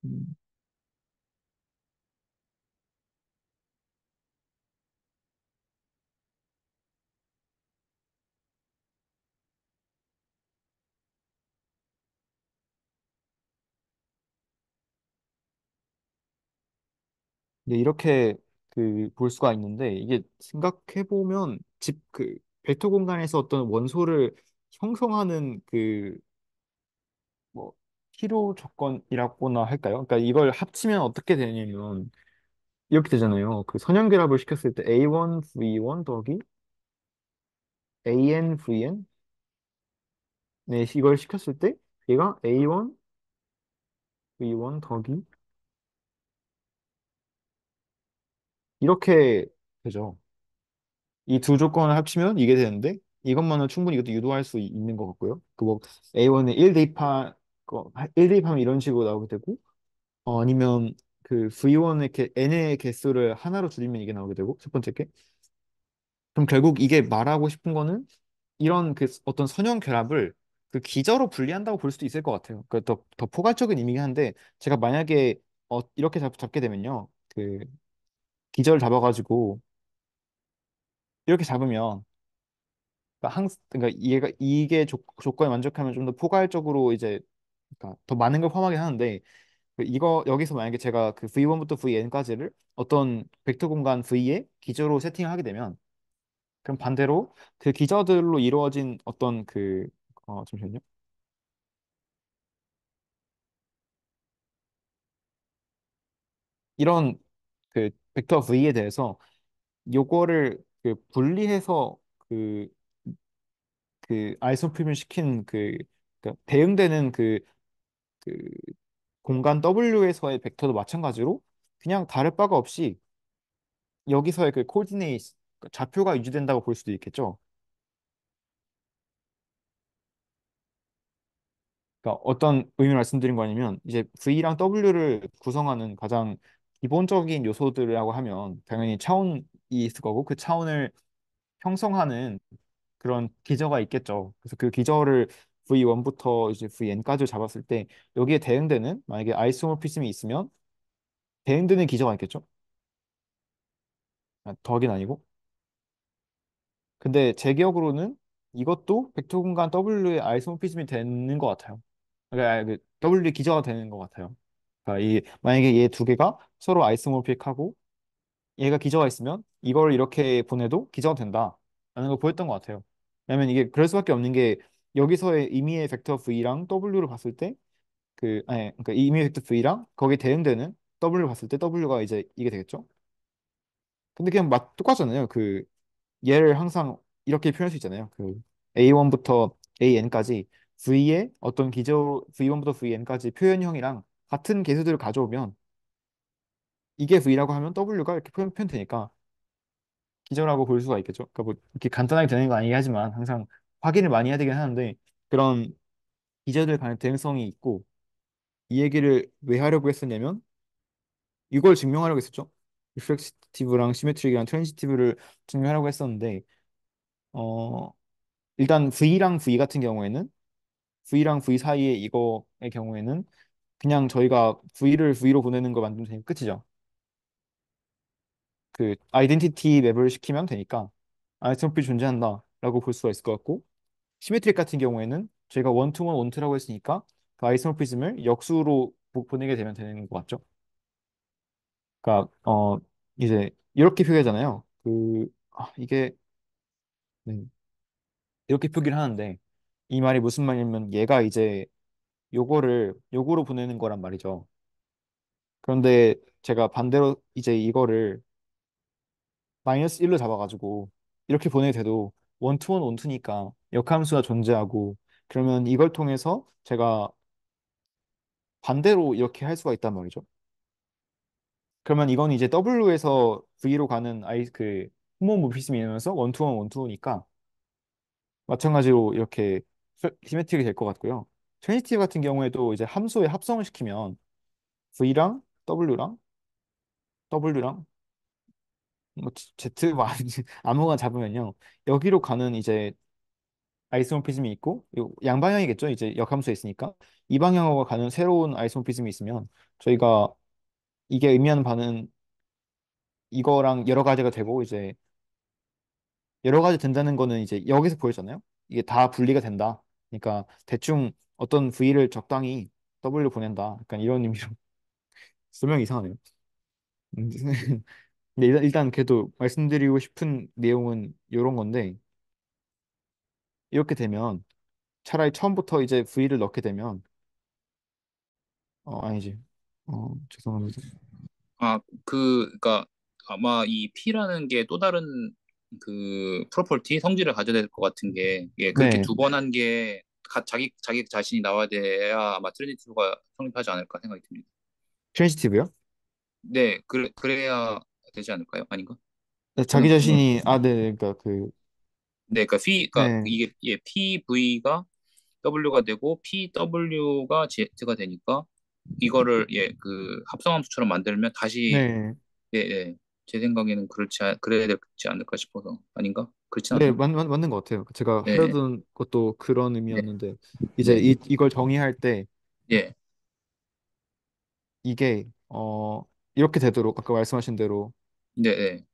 음, 근데 이렇게 볼 수가 있는데 이게 생각해 보면 집 벡터 공간에서 어떤 원소를 형성하는 뭐 필요 조건이라고나 할까요? 그러니까 이걸 합치면 어떻게 되냐면 이렇게 되잖아요. 그 선형결합을 시켰을 때 A1 V1 더하기 AN VN 네 이걸 시켰을 때 얘가 A1 V1 더하기 이렇게 되죠. 이 두 조건을 합치면 이게 되는데 이것만은 충분히 이것도 유도할 수 있는 것 같고요. 그 뭐 A1에 1 대입하 1 대입하면 이런 식으로 나오게 되고 아니면 그 V1의 n의 개수를 하나로 줄이면 이게 나오게 되고 첫 번째 게 그럼 결국 이게 말하고 싶은 거는 이런 어떤 선형 결합을 기저로 분리한다고 볼 수도 있을 것 같아요. 더 포괄적인 의미긴 한데 제가 만약에 이렇게 잡게 되면요. 기저를 잡아가지고 이렇게 잡으면 그러니까 얘가 이게 조건에 만족하면 좀 더 포괄적으로 이제 그러니까 더 많은 걸 포함하긴 하는데 이거 여기서 만약에 제가 V1부터 VN까지를 어떤 벡터 공간 V의 기저로 세팅을 하게 되면 그럼 반대로 그 기저들로 이루어진 어떤 잠시만요. 이런 벡터 V에 대해서 요거를 분리해서 그, 아이소프림을 시킨 그러니까 대응되는 그 공간 W에서의 벡터도 마찬가지로 그냥 다를 바가 없이 여기서의 코디네이트 좌표가 유지된다고 볼 수도 있겠죠. 그러니까 어떤 의미를 말씀드린 거냐면 이제 V랑 W를 구성하는 가장 기본적인 요소들이라고 하면 당연히 차원이 있을 거고 그 차원을 형성하는 그런 기저가 있겠죠. 그래서 그 기저를 V1부터 이제 VN까지 잡았을 때 여기에 대응되는 만약에 아이소모피즘이 있으면 대응되는 기저가 있겠죠. 더하기는 아니고. 근데 제 기억으로는 이것도 벡터 공간 W의 아이소모피즘이 되는 것 같아요. 그러니까 그 W 기저가 되는 것 같아요. 그러니까 이 만약에 얘 두 개가 서로 아이소모픽하고 얘가 기저가 있으면 이걸 이렇게 보내도 기저가 된다 라는 걸 보였던 것 같아요. 왜냐면 이게 그럴 수밖에 없는 게 여기서의 의미의 벡터 V랑 W를 봤을 때 그 아니 그러니까 이 의미의 벡터 V랑 거기에 대응되는 W를 봤을 때 W가 이제 이게 되겠죠. 근데 그냥 맛 똑같잖아요. 그 얘를 항상 이렇게 표현할 수 있잖아요. 그 A1부터 AN까지 V의 어떤 기저 V1부터 VN까지 표현형이랑 같은 개수들을 가져오면 이게 V라고 하면 W가 이렇게 표현되니까 기저라고 볼 수가 있겠죠. 그러니까 뭐 이렇게 간단하게 되는 거 아니긴 하지만 항상 확인을 많이 해야 되긴 하는데 그런 기저들 간의 대응성이 있고 이 얘기를 왜 하려고 했었냐면 이걸 증명하려고 했었죠. 리플렉시티브랑 시메트릭이랑 트랜지티브를 증명하려고 했었는데 어 일단 V랑 V 같은 경우에는 V랑 V 사이의 이거의 경우에는 그냥 저희가 V를 V로 보내는 거 만들면 되니까 끝이죠. 그 아이덴티티 맵을 시키면 되니까 아이스모필 존재한다라고 볼 수가 있을 것 같고 시메트릭 같은 경우에는 저희가 원투원 원투라고 했으니까 그 아이스모피즘을 역수로 보내게 되면 되는 것 같죠. 그러니까 이제 이렇게 표기하잖아요. 이게 네, 이렇게 표기를 하는데 이 말이 무슨 말이냐면 얘가 이제 요거로 보내는 거란 말이죠. 그런데 제가 반대로 이제 이거를 마이너스 1로 잡아가지고 이렇게 보내게 돼도 원투원 원투니까 역함수가 존재하고 그러면 이걸 통해서 제가 반대로 이렇게 할 수가 있단 말이죠. 그러면 이건 이제 W에서 V로 가는 호모모피즘이면서 원투원 원투니까 마찬가지로 이렇게 시메트릭이 될 것 같고요. 트랜지티브 같은 경우에도 이제 함수의 합성을 시키면 V랑 W랑 뭐 Z 뭐 아무거나 잡으면요 여기로 가는 이제 아이소모피즘이 있고 요 양방향이겠죠 이제 역함수에 있으니까 이 방향으로 가는 새로운 아이소모피즘이 있으면 저희가 이게 의미하는 바는 이거랑 여러 가지가 되고 이제 여러 가지 된다는 거는 이제 여기서 보였잖아요. 이게 다 분리가 된다. 그러니까 대충 어떤 V를 적당히 W 보낸다. 약간 이런 의미로 설명이 이상하네요. 음, 근데 일단 그래도 말씀드리고 싶은 내용은 이런 건데 이렇게 되면 차라리 처음부터 이제 V를 넣게 되면 아니지. 죄송합니다. 그러니까 아마 이 P라는 게 또 다른 그 프로퍼티 성질을 가져야 될 것 같은 게, 예, 그렇게 네, 두 번 한 게 자기 자신이 나와야 돼야 아마 트리니티브가 성립하지 않을까 생각이 듭니다. 트랜지티브요? 네, 그래야 되지 않을까요? 아닌가? 네, 저는 자기 그렇게 생각. 자신이 네, 그러니까 네, 그러니까 네, 이게, 예, PV가 W가 되고 PW가 Z가 되니까 이거를, 예, 그 합성함수처럼 만들면 다시, 네, 예, 예, 제 생각에는 그래야 되지 않을까 싶어서. 아닌가? 그렇진 네, 않나? 맞는 것 같아요. 제가 네, 하려던 것도 그런 네, 의미였는데 이제 네, 이걸 정의할 때 예, 이게 이렇게 되도록 아까 말씀하신 대로 네, 네,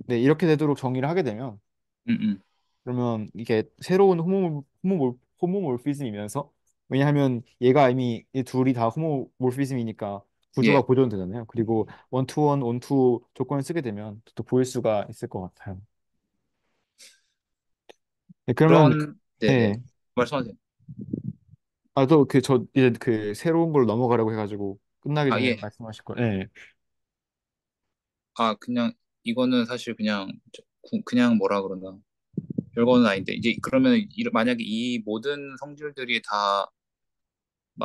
네 이렇게 되도록 정의를 하게 되면 음, 음, 그러면 이게 새로운 호모몰피즘이면서 왜냐하면 얘가 이미 이 둘이 다 호모몰피즘이니까 구조가 예. 보존되잖아요. 그리고 원투원 원투 조건을 쓰게 되면 또 보일 수가 있을 것 같아요. 네, 그러면 네, 네, 네. 말씀하세요. 또 이제 그 새로운 걸로 넘어가려고 해가지고 끝나기 아, 전에 예. 말씀하실 거. 네. 그냥 이거는 사실 그냥 그냥 뭐라 그러나 별거는 아닌데, 이제 그러면 만약에 이 모든 성질들이 다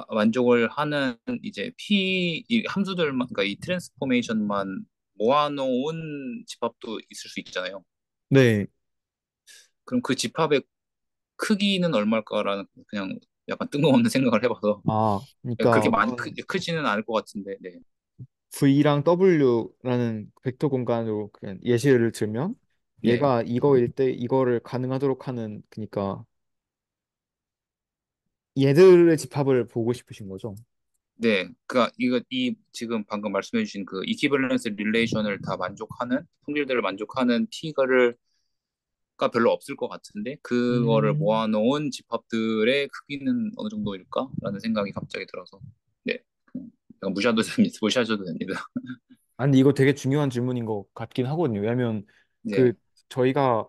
만족을 하는 이제 이 함수들만, 그러니까 이 트랜스포메이션만 모아놓은 집합도 있을 수 있잖아요. 네. 그럼 그 집합의 크기는 얼마일까라는 그냥 약간 뜬금없는 생각을 해봐서 그렇게 그러니까 크지는 않을 것 같은데. 네, V랑 W라는 벡터 공간으로 그냥 예시를 들면 예, 얘가 이거일 때 이거를 가능하도록 하는 그러니까 얘들의 집합을 보고 싶으신 거죠? 네. 그니까 이 지금 방금 말씀해주신 그 이퀴밸런스 릴레이션을 다 만족하는 성질들을 만족하는 T가를 별로 없을 것 같은데 그거를 음. 모아놓은 집합들의 크기는 어느 정도일까라는 생각이 갑자기 들어서 네, 약간 무시하셔도 됩니다. 무시하셔도 됩니다. 아니, 이거 되게 중요한 질문인 것 같긴 하거든요. 왜냐면 그 네, 저희가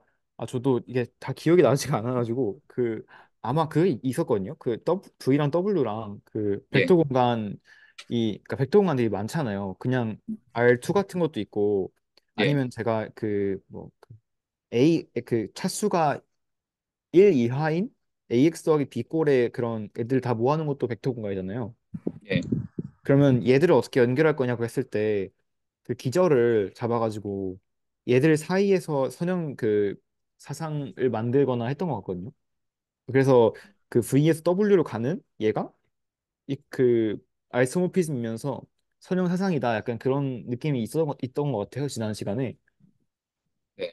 저도 이게 다 기억이 나지가 않아가지고 아마 있었거든요. V랑 W랑 그 예, 벡터 공간이 그러니까 벡터 공간들이 많잖아요. 그냥 R2 같은 것도 있고 예, 아니면 제가 A 차수가 1 이하인 AX 더하기 B 꼴의 그런 애들 다 모아놓은 것도 벡터 공간이잖아요. 예, 그러면 얘들을 어떻게 연결할 거냐고 했을 때 그 기저를 잡아가지고 얘들 사이에서 선형 사상을 만들거나 했던 것 같거든요. 그래서 그 V에서 W로 가는 얘가 아이소모피즘이면서 선형 사상이다. 약간 그런 느낌이 있던 것 같아요. 지난 시간에. 네,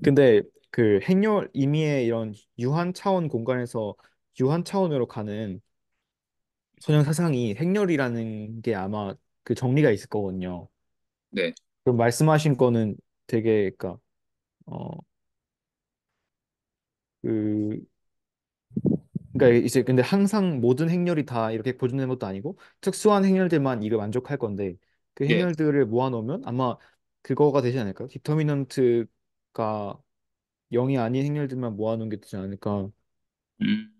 근데 그 행렬 임의의 이런 유한 차원 공간에서 유한 차원으로 가는 선형 사상이 행렬이라는 게 아마 그 정리가 있을 거거든요. 네, 그럼 말씀하신 거는 되게 그러니까 어 그 그러니까 이제 근데 항상 모든 행렬이 다 이렇게 보존되는 것도 아니고 특수한 행렬들만 이거 만족할 건데 그 예, 행렬들을 모아놓으면 아마 그거가 되지 않을까요? 디터미넌트가 0이 아닌 행렬들만 모아놓은 게 되지 않을까. 음.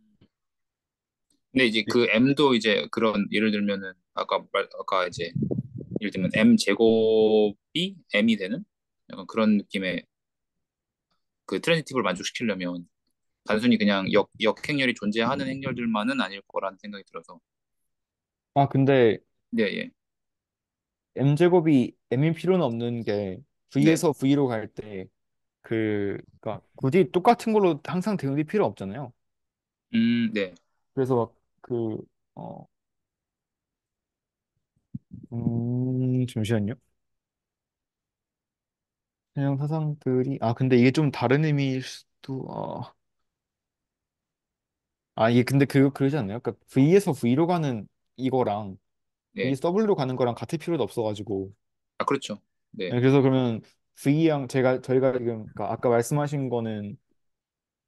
근데 이제 네. 그 M도 이제 그런 예를 들면은 아까 이제 예를 들면 M 제곱이 M이 되는 약간 그런 느낌의 그 트랜지티브를 만족시키려면 단순히 그냥 역행렬이 존재하는 행렬들만은 아닐 거라는 생각이 들어서 근데 네, 예, m제곱이 m일 필요는 없는 게 네, v에서 v로 갈 때 그러니까 굳이 똑같은 걸로 항상 대응이 필요 없잖아요. 네, 그래서 어, 잠시만요. 그냥 사상들이 근데 이게 좀 다른 의미일 수도 이게 근데 그러지 않나요? 그러니까 V에서 V로 가는 이거랑 네, V에서 W로 가는 거랑 같을 필요도 없어가지고 그렇죠, 네, 네, 그래서 그러면 V랑 저희가 지금 그러니까 아까 말씀하신 거는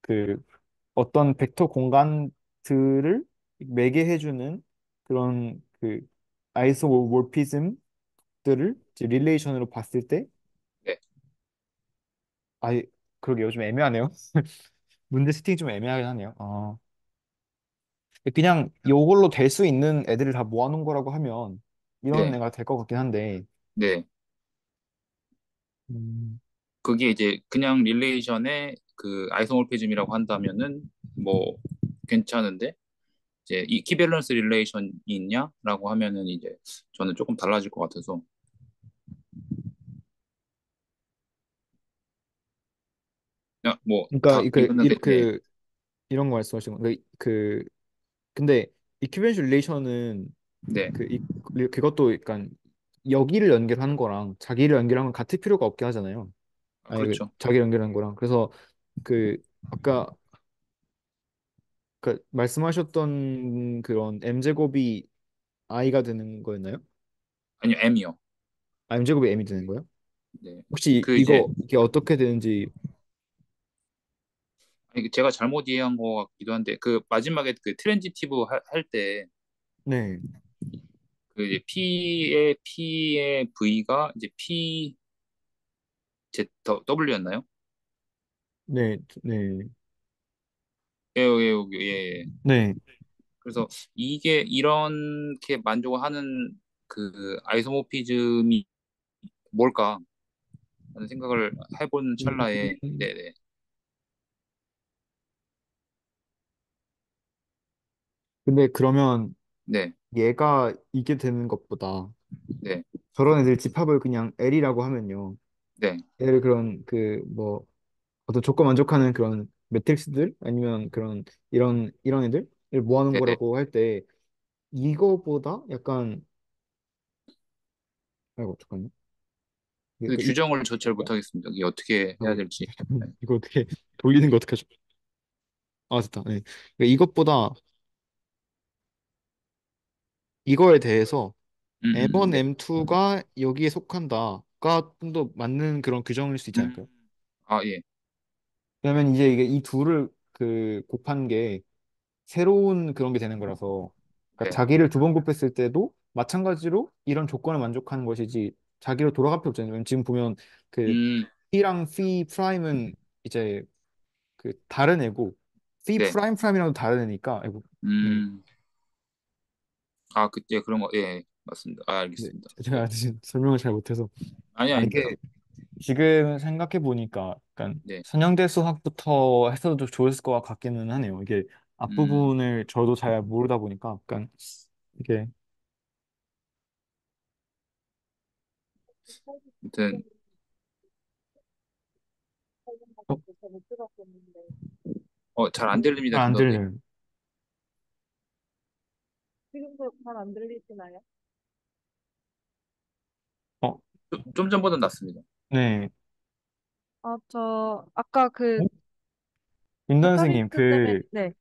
그 어떤 벡터 공간들을 매개해주는 그런 아이소모피즘들을 이제 릴레이션으로 봤을 때 네, 아 그러게요. 좀 애매하네요. 문제 세팅이 좀 애매하긴 하네요. 그냥 이걸로 될 수 있는 애들을 다 모아놓은 거라고 하면 이런 네, 애가 될 것 같긴 한데 네. 음, 그게 이제 그냥 릴레이션의 그 아이소모피즘이라고 한다면은 뭐 괜찮은데 이제 이 키밸런스 릴레이션이 있냐라고 하면은 이제 저는 조금 달라질 것 같아서 그냥 뭐 그러니까 다 이거는 네, 이런 거 말씀하시는 거 근데 이퀴밸런스 릴레이션은 네, 그것도 약간 여기를 연결하는 거랑 자기를 연결하는 건 같을 필요가 없게 하잖아요. 아니 그렇죠. 자기를 연결하는 거랑 그래서 그 아까 말씀하셨던 그런 m제곱이 i가 되는 거였나요? 아니요, M이요. m제곱이 m이 되는 거예요? 네, 혹시 그 이제 이게 어떻게 되는지 아니, 제가 잘못 이해한 것 같기도 한데 그 마지막에 그 트랜지티브 할 때 네, 그 이제 P의 V가 이제 P Z W였나요? 네, 네, 예, 예, 예, 예. 네. 그래서 이게 이렇게 만족하는 그 아이소모피즘이 뭘까 하는 생각을 해본 찰나에 음, 네네 근데 그러면 네 얘가 이게 되는 것보다 네 저런 애들 집합을 그냥 L이라고 하면요. 네 얘를 그런 뭐 어떤 조건 만족하는 그런 매트릭스들 아니면 그런 이런 애들을 모아놓은 네네 거라고 할 때 이거보다 약간 아이고 잠깐요. 그 그러니까 규정을 저 잘 못하겠습니다. 이게 어떻게 해야 아이고, 될지 네. 이거 어떻게 돌리는 거 어떡하죠? 됐다. 네. 그러니까 이것보다 이거에 대해서 M1, 네. M2가 여기에 속한다가 좀 더 맞는 그런 규정일 수 있지 않을까요? 아, 예. 왜냐면 이제 이게 이 둘을 곱한 게 새로운 그런 게 되는 거라서, 그러니까 네. 자기를 두 번 곱했을 때도 마찬가지로 이런 조건을 만족하는 것이지 자기로 돌아갈 필요 없잖아요. 왜냐면 지금 보면 그 음, P랑 phi 프라임은 이제 다른 애고, phi 네. 프라임 프라임이랑도 다른 애니까. 아이고. 네. 음, 아, 그때 그런 거, 예, 맞습니다. 아, 네. 알겠습니다. 네. 제가 지금 설명을 잘 못해서. 아니, 아, 이게 아닙니다. 지금 생각해 보니까 약간 네. 선형대 수학부터 했어도 좀 좋았을 것 같기는 하네요. 이게 음, 앞부분을 저도 잘 모르다 보니까 약간 이게. 아무튼, 어, 잘못 들었었는데 잘 안 들립니다, 잘 안 김 선생님. 들려요. 지금도 잘 안 들리시나요? 어, 좀 전보다 낫습니다. 네. 아, 저 아까 그 어? 윤 선생님, 배터리스 때문에 네.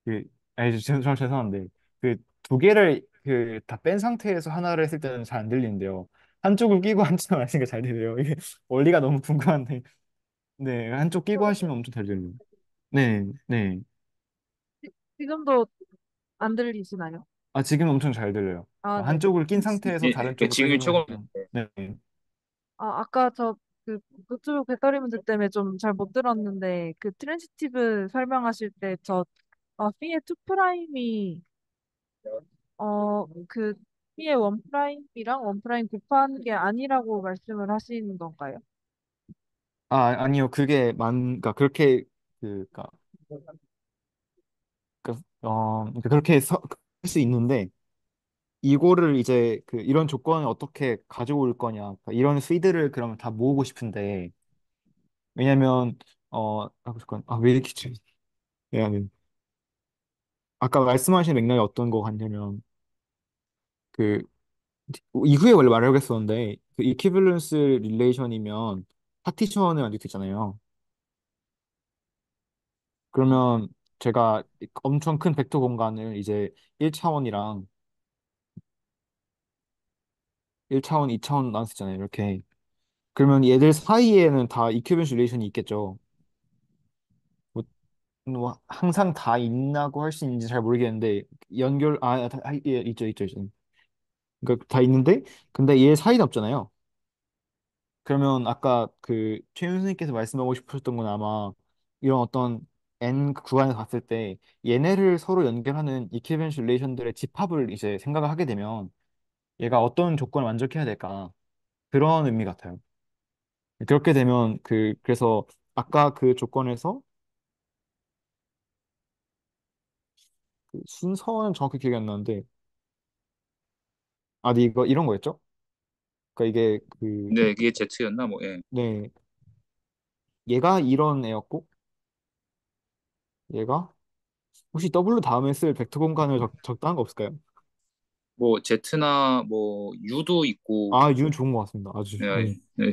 그, 아니, 저 죄송한데, 두 개를 다 뺀 상태에서 하나를 했을 때는 잘 안 들리는데요. 한쪽을 끼고 한쪽을 하시니까 잘 들려요. 이게 원리가 너무 궁금한데. 네, 한쪽 끼고 하시면 엄청 잘 들려요. 네, 네. 지금도 안 들리시나요? 아, 지금 엄청 잘 들려요. 아, 네. 한쪽을 낀 상태에서 예, 다른 예, 쪽으로 지금이 해서 최고입니다. 하시면. 네. 네. 네. 아, 아까 저 그 노트북 배터리 문제 때문에 좀 잘 못 들었는데 그 트랜지티브 설명하실 때 저 B의 2 프라임이 그 B의 1 프라임이랑 1 프라임 곱한 게 아니라고 말씀을 하시는 건가요? 아, 아니요. 그러니까 그렇게, 그러니까, 그러니까 그렇게 할 수 있는데, 이거를 이제 이런 조건을 어떻게 가져올 거냐. 그러니까 이런 수위들을 그러면 다 모으고 싶은데, 왜냐면, 잠깐, 왜 이렇게 좀, 왜냐면, 아까 말씀하신 맥락이 어떤 거 같냐면, 그, 이후에 원래 말하려고 했었는데, 이퀴밸런스 릴레이션이면 파티션을 만들 수 있잖아요. 그러면 제가 엄청 큰 벡터 공간을 이제 1차원이랑 1차원, 2차원 나눴었잖아요. 이렇게. 그러면 얘들 사이에는 다 이퀴밸런스 릴레이션이 있겠죠. 뭐, 항상 다 있나고 할 수 있는지 잘 모르겠는데, 예, 있죠. 그러니까 다 있는데, 근데 얘 사이는 없잖아요. 그러면 아까 최윤 선생님께서 말씀하고 싶으셨던 건 아마 이런 어떤 n 구간에 갔을 때 얘네를 서로 연결하는 이퀴밸런스 릴레이션들의 집합을 이제 생각을 하게 되면 얘가 어떤 조건을 만족해야 될까, 그런 의미 같아요. 그렇게 되면 그래서 아까 그 조건에서 순서는 정확히 기억이 안 나는데, 근데 이거 이런 거였죠? 그러니까 이게 네, 그게 Z였나? 뭐, 예. 네, 얘가 이런 애였고, 얘가 혹시 W 다음에 쓸 벡터 공간을 적당한 거 없을까요? 뭐, Z나 뭐, U도 있고, 아, 이건 좋은 것 같습니다. 아주. 네, 네. 네.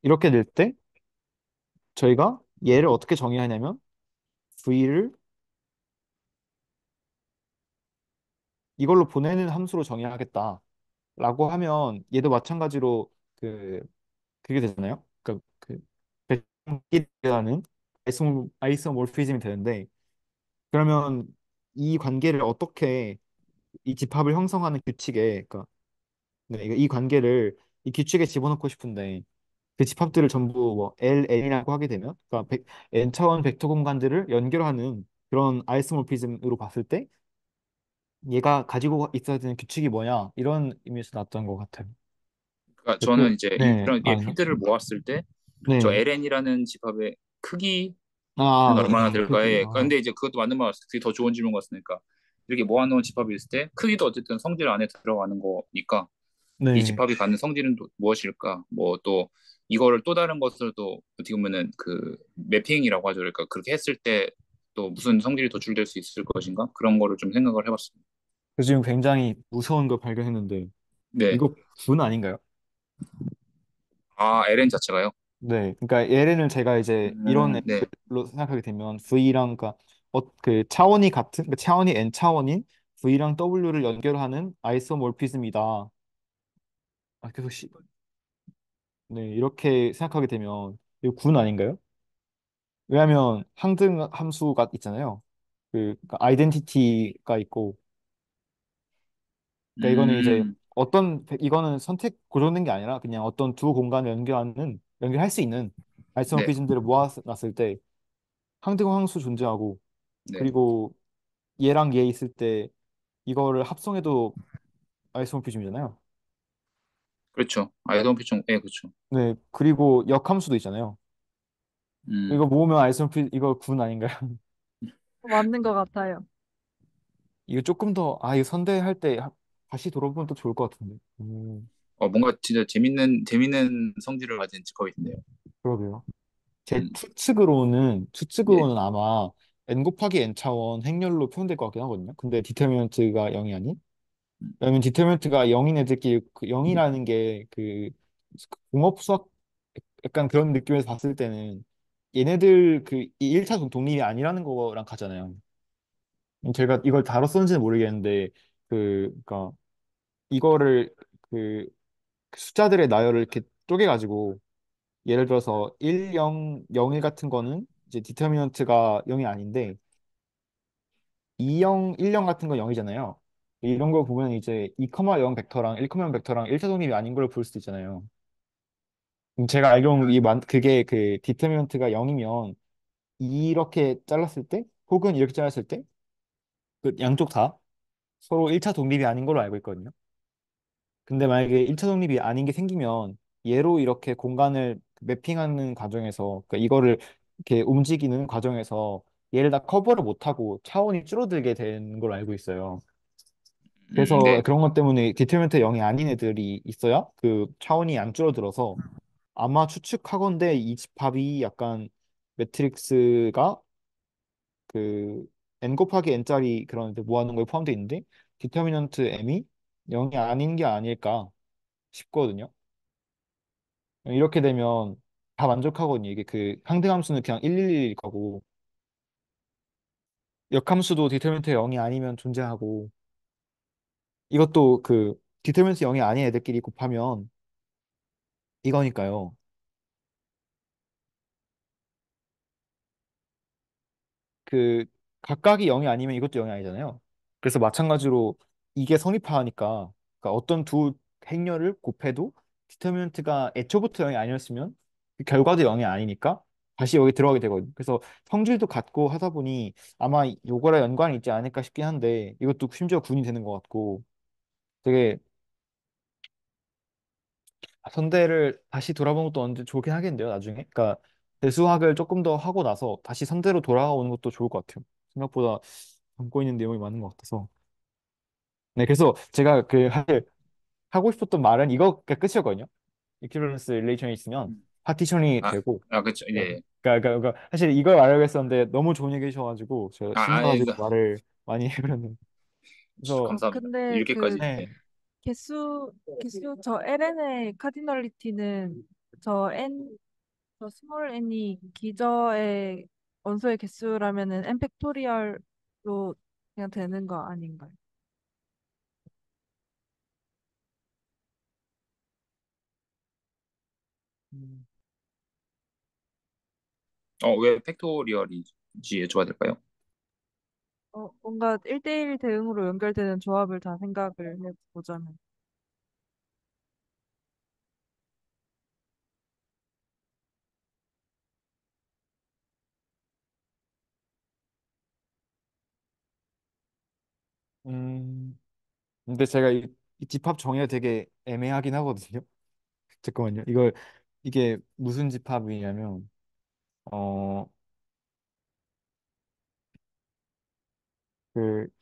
이렇게 될 때 저희가 얘를 어떻게 정의하냐면 V를 이걸로 보내는 함수로 정의하겠다라고 하면 얘도 마찬가지로 그 그게 되잖아요. 그러니까 백끼리라는 아이소모피즘이 되는데, 그러면 이 관계를 어떻게 이 집합을 형성하는 규칙에, 그러니까 네, 이 관계를 이 규칙에 집어넣고 싶은데 그 집합들을 전부 뭐 LN이라고 하게 되면, 그러니까 N차원 벡터 공간들을 연결하는 그런 아이소모피즘으로 봤을 때 얘가 가지고 있어야 되는 규칙이 뭐냐, 이런 의미에서 나왔던 것 같아요. 그러니까 저는 이제 네, 이런 예, 아니요. 필드를 모았을 때, 저 네. LN이라는 집합의 크기는 얼마나 아, 될까에, 근데 이제 그것도 맞는 말 같아요. 그게 더 좋은 질문 같으니까. 이렇게 모아놓은 집합이 있을 때, 크기도 어쨌든 성질 안에 들어가는 거니까, 이 네. 집합이 갖는 성질은 또 무엇일까? 뭐 또 이거를 또 다른 것을 또 어떻게 보면은 그 매핑이라고 하죠. 그러니까 그렇게 했을 때 또 무슨 성질이 도출될 수 있을 것인가? 그런 거를 좀 생각을 해봤습니다. 지금 굉장히 무서운 거 발견했는데, 네. 이거 분 아닌가요? 아, LN 자체가요? 네. 그러니까 얘네는 제가 이제 이런 네. 애들로 생각하게 되면 V랑, 그러니까 차원이 같은, 그러니까 차원이 n 차원인 V랑 W를 연결하는 아이소몰피즘이다. 계속 네, 이렇게 생각하게 되면 이거 군 아닌가요? 왜냐하면 항등 함수가 있잖아요. 그러니까 아이덴티티가 있고, 그러니까 이거는 이제 음, 이거는 선택 고정된 게 아니라 그냥 어떤 두 공간을 연결할 수 있는 네, 아이소모피즘들을 모아놨을 때 항등 함수 존재하고, 네, 그리고 얘랑 얘 있을 때 이거를 합성해도 아이소모피즘이잖아요. 그렇죠. 아이돌 피총, 예, 그렇죠. 네, 그리고 역함수도 있잖아요. 음, 이거 모으면 아이소모피 이거 군 아닌가요? 맞는 것 같아요. 이거 조금 더, 이거 선대할 때 다시 돌아보면 또 좋을 것 같은데. 뭔가 진짜 재밌는 성질을 가진 직업인데요. 그러게요. 제 음, 예, 추측으로는 아마 n 곱하기 n 차원 행렬로 표현될 것 같긴 하거든요. 근데 디터미넌트가 0이 아닌? 음, 왜냐면 디터미넌트가 0인 애들끼리 그 0이라는 게 공업 수학 약간 그런 느낌에서 봤을 때는 얘네들 그 1차 독립이 아니라는 거랑 같잖아요. 제가 이걸 다뤘었는지는 모르겠는데 그러니까 이거를 그 숫자들의 나열을 이렇게 쪼개가지고 예를 들어서 1, 0, 0, 1 같은 거는 이제 디터미넌트가 0이 아닌데 2, 0, 1, 0 같은 건 0이잖아요. 이런 거 보면 이제 2,0 벡터랑 1,0 벡터랑 1차 독립이 아닌 걸 볼 수도 있잖아요. 제가 알기로는 그게 그 디터미넌트가 0이면 이렇게 잘랐을 때 혹은 이렇게 잘랐을 때 그 양쪽 다 서로 1차 독립이 아닌 걸로 알고 있거든요. 근데 만약에 1차 독립이 아닌 게 생기면 얘로 이렇게 공간을 매핑하는 과정에서 그러니까 이거를 이렇게 움직이는 과정에서 얘를 다 커버를 못하고 차원이 줄어들게 되는 걸로 알고 있어요. 그래서 네. 그런 것 때문에 디터미넌트 0이 아닌 애들이 있어야 그 차원이 안 줄어들어서 아마 추측하건대 이 집합이 약간 매트릭스가 그 n 곱하기 n짜리 그런 이제 모아놓은 거에 포함되어 있는데 디터미넌트 m이 0이 아닌 게 아닐까 싶거든요. 이렇게 되면 다 만족하거든요. 이게 그 상대함수는 그냥 111일 거고 역함수도 디터미넌트 0이 아니면 존재하고 이것도 그 디터미넌트 0이 아닌 애들끼리 곱하면 이거니까요. 그 각각이 0이 아니면 이것도 0이 아니잖아요. 그래서 마찬가지로 이게 성립하니까 그러니까 어떤 두 행렬을 곱해도 디터미넌트가 애초부터 0이 아니었으면 그 결과도 0이 아니니까 다시 여기 들어가게 되거든요. 그래서 성질도 같고 하다 보니 아마 요거랑 연관이 있지 않을까 싶긴 한데 이것도 심지어 군이 되는 것 같고 되게 선대를 다시 돌아보는 것도 언제 좋긴 하겠는데요, 나중에. 그러니까 대수학을 조금 더 하고 나서 다시 선대로 돌아오는 것도 좋을 것 같아요. 생각보다 담고 있는 내용이 많은 것 같아서. 네, 그래서 제가 사실 하고 싶었던 말은 이거가 끝이었거든요. 이퀴밸런스 릴레이션이 있으면 음. 파티션이 아, 되고, 그렇죠. 네. 예. 그러니까 사실 이걸 말하려고 했었는데 너무 좋은 얘기 해주셔가지고 제가 신나가지고 아니다. 말을 많이 해버렸네요. 그래서 감사합니다. 근데 그 이렇게까지. 네. 네, 개수 저 LN의 카디널리티는 저 N 저 스몰 n이 기저의 원소의 개수라면은 n 팩토리얼로 그냥 되는 거 아닌가요? 음, 왜 팩토리얼인지 여쭤봐도 될까요? 뭔가 1대1 대응으로 연결되는 조합을 다 생각을 해보자면. 근데 제가 이 집합 정의가 되게 애매하긴 하거든요. 잠깐만요. 이게 무슨 집합이냐면 어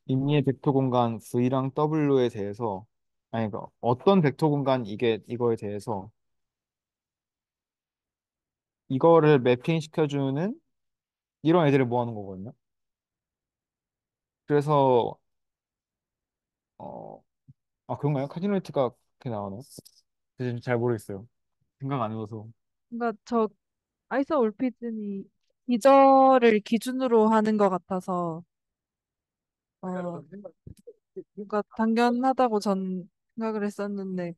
임의의 벡터 공간 V랑 W에 대해서 그 어떤 벡터 공간 이거에 대해서 이거를 매핑 시켜주는 이런 애들을 모아놓은 거거든요. 그래서 어 그런가요? 카지노이트가 그렇게 나오나요? 지금 잘 모르겠어요. 생각 안 해봐서. 그러니까 저 아이소 올피즘이 기저를 기준으로 하는 것 같아서 어, 뭔가 당연하다고 전 생각을 했었는데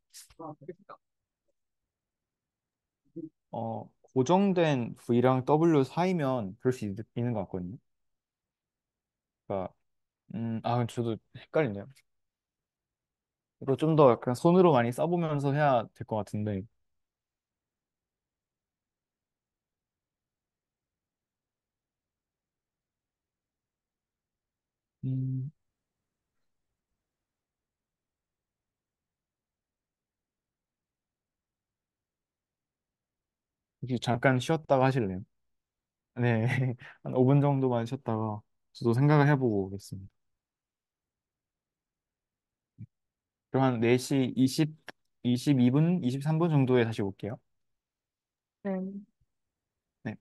어 고정된 V랑 W 사이면 그럴 수 있는 것 같거든요. 그러니까 저도 헷갈리네요. 이거 좀 더 약간 손으로 많이 써보면서 해야 될 것 같은데. 음, 이렇게 잠깐 쉬었다가 하실래요? 네, 한 5분 정도만 쉬었다가 저도 생각을 해보고 오겠습니다. 그럼 한 4시 22분, 23분 정도에 다시 올게요. 네. 네.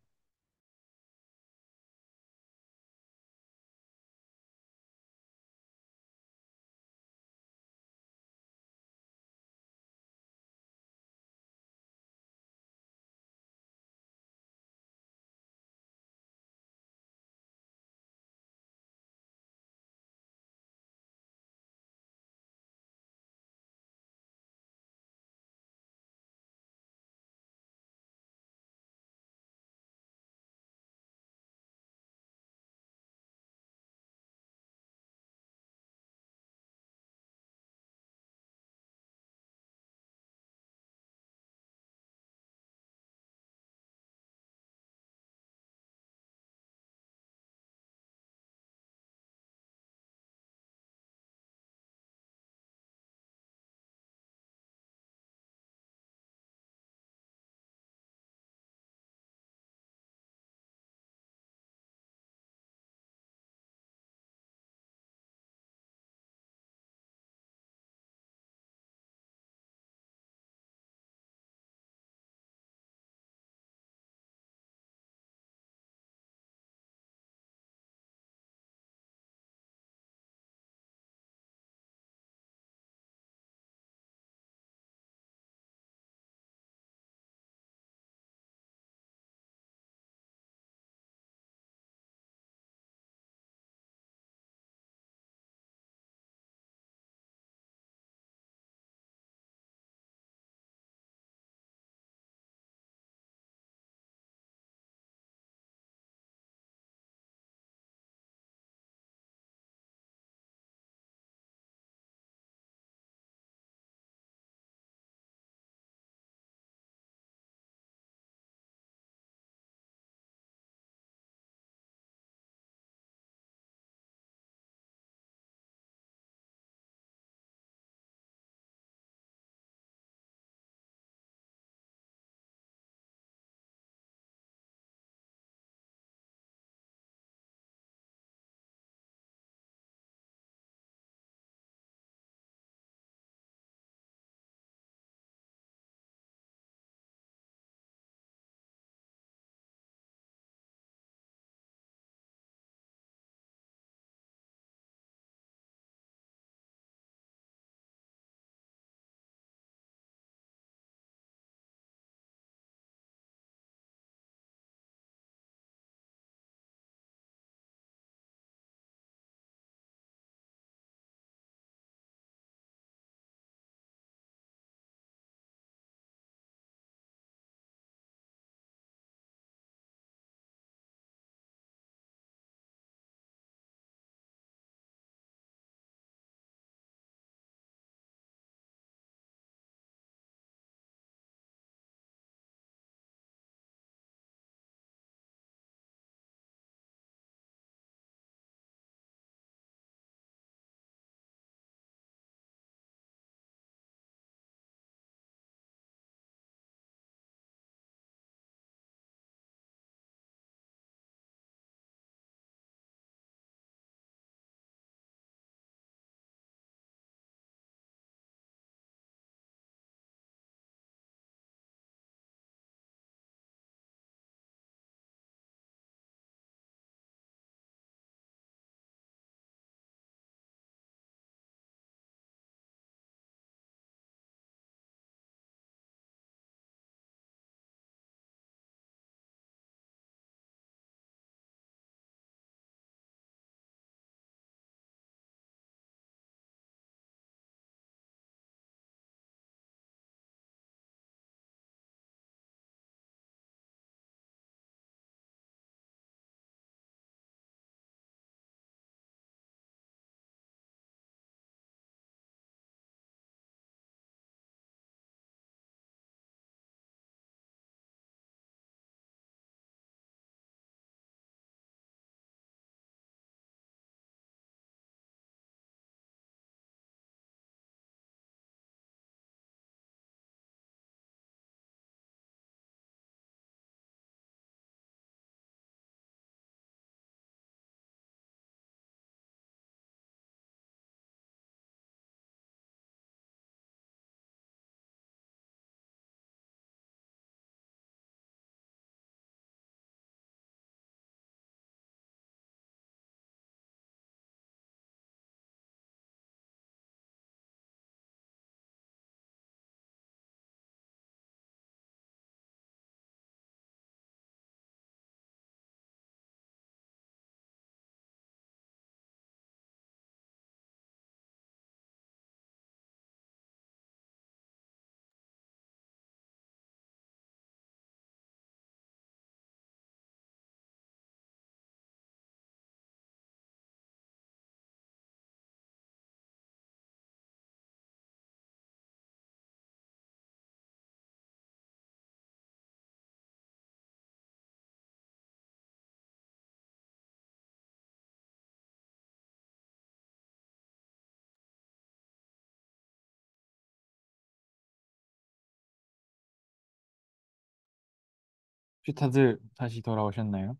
혹시 다들 다시 돌아오셨나요?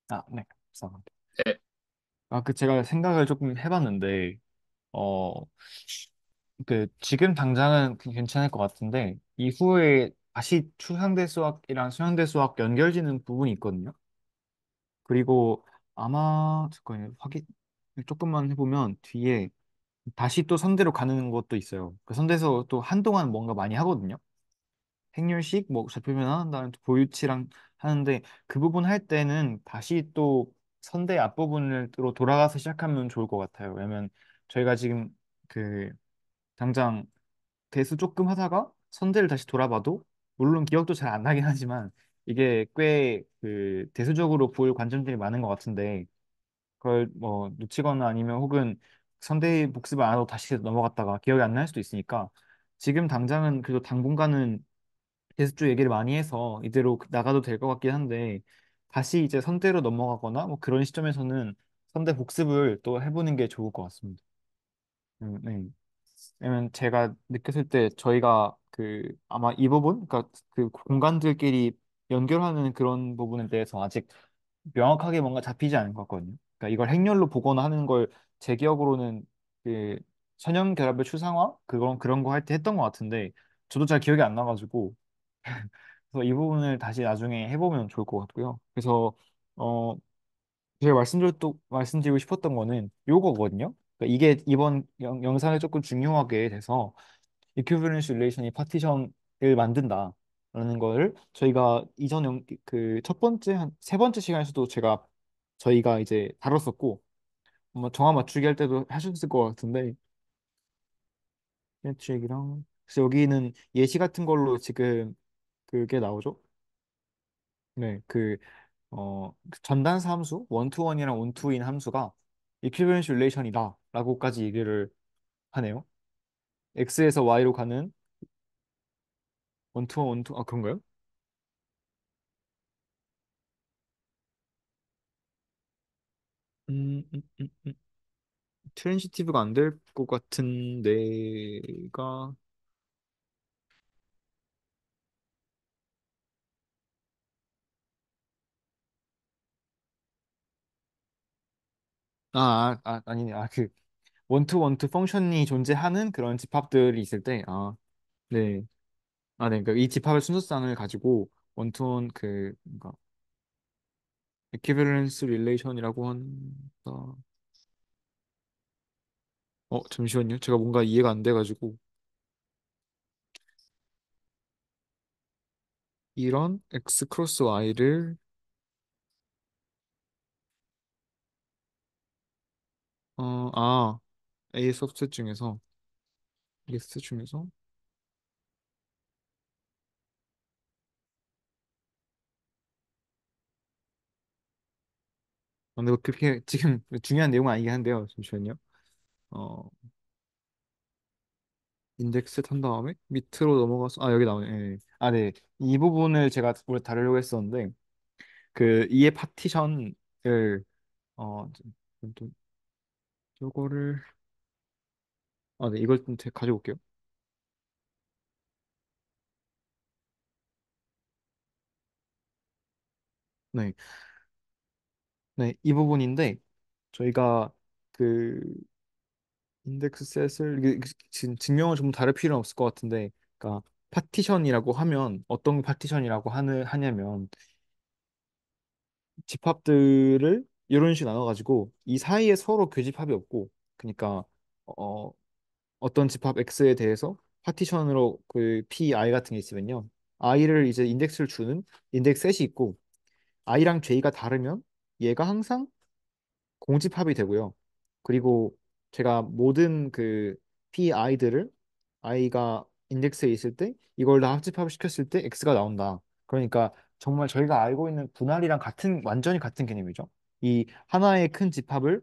아, 네. 감사합니다. 네. 제가 생각을 조금 해봤는데, 어, 지금 당장은 괜찮을 것 같은데, 이후에 다시 추상대 수학이랑 수양대 수학 연결지는 부분이 있거든요. 그리고 아마, 잠깐만요. 확인, 조금만 해보면 뒤에 다시 또 선대로 가는 것도 있어요. 그 선대에서 또 한동안 뭔가 많이 하거든요. 행렬식, 뭐, 좌표 변환한다는 보유치랑 하는데, 그 부분 할 때는 다시 또 선대 앞부분으로 돌아가서 시작하면 좋을 것 같아요. 왜냐면 저희가 지금 그 당장 대수 조금 하다가 선대를 다시 돌아봐도 물론 기억도 잘 안 나긴 하지만 이게 꽤 그 대수적으로 볼 관점들이 많은 것 같은데 그걸 뭐 놓치거나 아니면 혹은 선대 복습을 안 하고 다시 넘어갔다가 기억이 안 날 수도 있으니까 지금 당장은 그래도 당분간은 대수 쪽 얘기를 많이 해서 이대로 나가도 될 것 같긴 한데 다시 이제 선대로 넘어가거나 뭐 그런 시점에서는 선대 복습을 또 해보는 게 좋을 것 같습니다. 네. 왜냐면 제가 느꼈을 때 저희가 아마 이 부분, 그러니까 그 공간들끼리 연결하는 그런 부분에 대해서 아직 명확하게 뭔가 잡히지 않은 것 같거든요. 그러니까 이걸 행렬로 보거나 하는 걸 제 기억으로는 그 선형 결합의 추상화 그런 거 할 때 했던 것 같은데 저도 잘 기억이 안 나가지고 그래서 이 부분을 다시 나중에 해보면 좋을 것 같고요. 그래서 어 제가 말씀드리고 싶었던 거는 요거거든요. 그러니까 이게 이번 영상에 조금 중요하게 돼서 equivalence relation이 파티션을 만든다라는 거를 저희가 이전 그 첫 번째 한 세 번째 시간에서도 저희가 이제 다뤘었고 뭐 정화 맞추기 할 때도 하셨을 것 같은데 얘기랑 그래서 여기는 예시 같은 걸로 지금 그게 나오죠. 네, 그 전단사 함수 원투원이랑 원투인 함수가 equivalence relation이다라고까지 얘기를 하네요. x에서 y로 가는 원투원 원투 그런가요? 트랜시티브가 안 될 것 같은 데가 아니네. 그 원투 원투 펑션이 존재하는 그런 집합들이 있을 때 네. 네. 그러니까 이 집합의 순서상을 가지고 원투원 그러니까 equivalence relation이라고 한다. 잠시만요. 제가 뭔가 이해가 안 돼가지고 이런 x 크로스 y를 어, 아, A 서브셋 중에서 리스트 중에서 근데 그렇게 지금 중요한 내용은 아니긴 한데요. 잠시만요. 어, 인덱스 탄 다음에 밑으로 넘어가서 여기 나오네. 예. 네. 이 부분을 제가 원래 다루려고 했었는데 이의 파티션을 좀 요거를 네. 이걸 좀 가지고 올게요. 네. 네. 이 부분인데 저희가 그 인덱스 셋을 이게 지금 증명을 좀 다를 필요는 없을 것 같은데 그러니까 파티션이라고 하면 어떤 파티션이라고 하냐면 집합들을 이런 식으로 나눠가지고 이 사이에 서로 교집합이 없고 그러니까 어, 어떤 집합 X에 대해서 파티션으로 그 PI 같은 게 있으면요 I를 이제 인덱스를 주는 인덱스 셋이 있고 I랑 J가 다르면 얘가 항상 공집합이 되고요. 그리고 제가 모든 그 PI들을 I가 인덱스에 있을 때 이걸 다 합집합을 시켰을 때 X가 나온다. 그러니까 정말 저희가 알고 있는 분할이랑 완전히 같은 개념이죠. 이 하나의 큰 집합을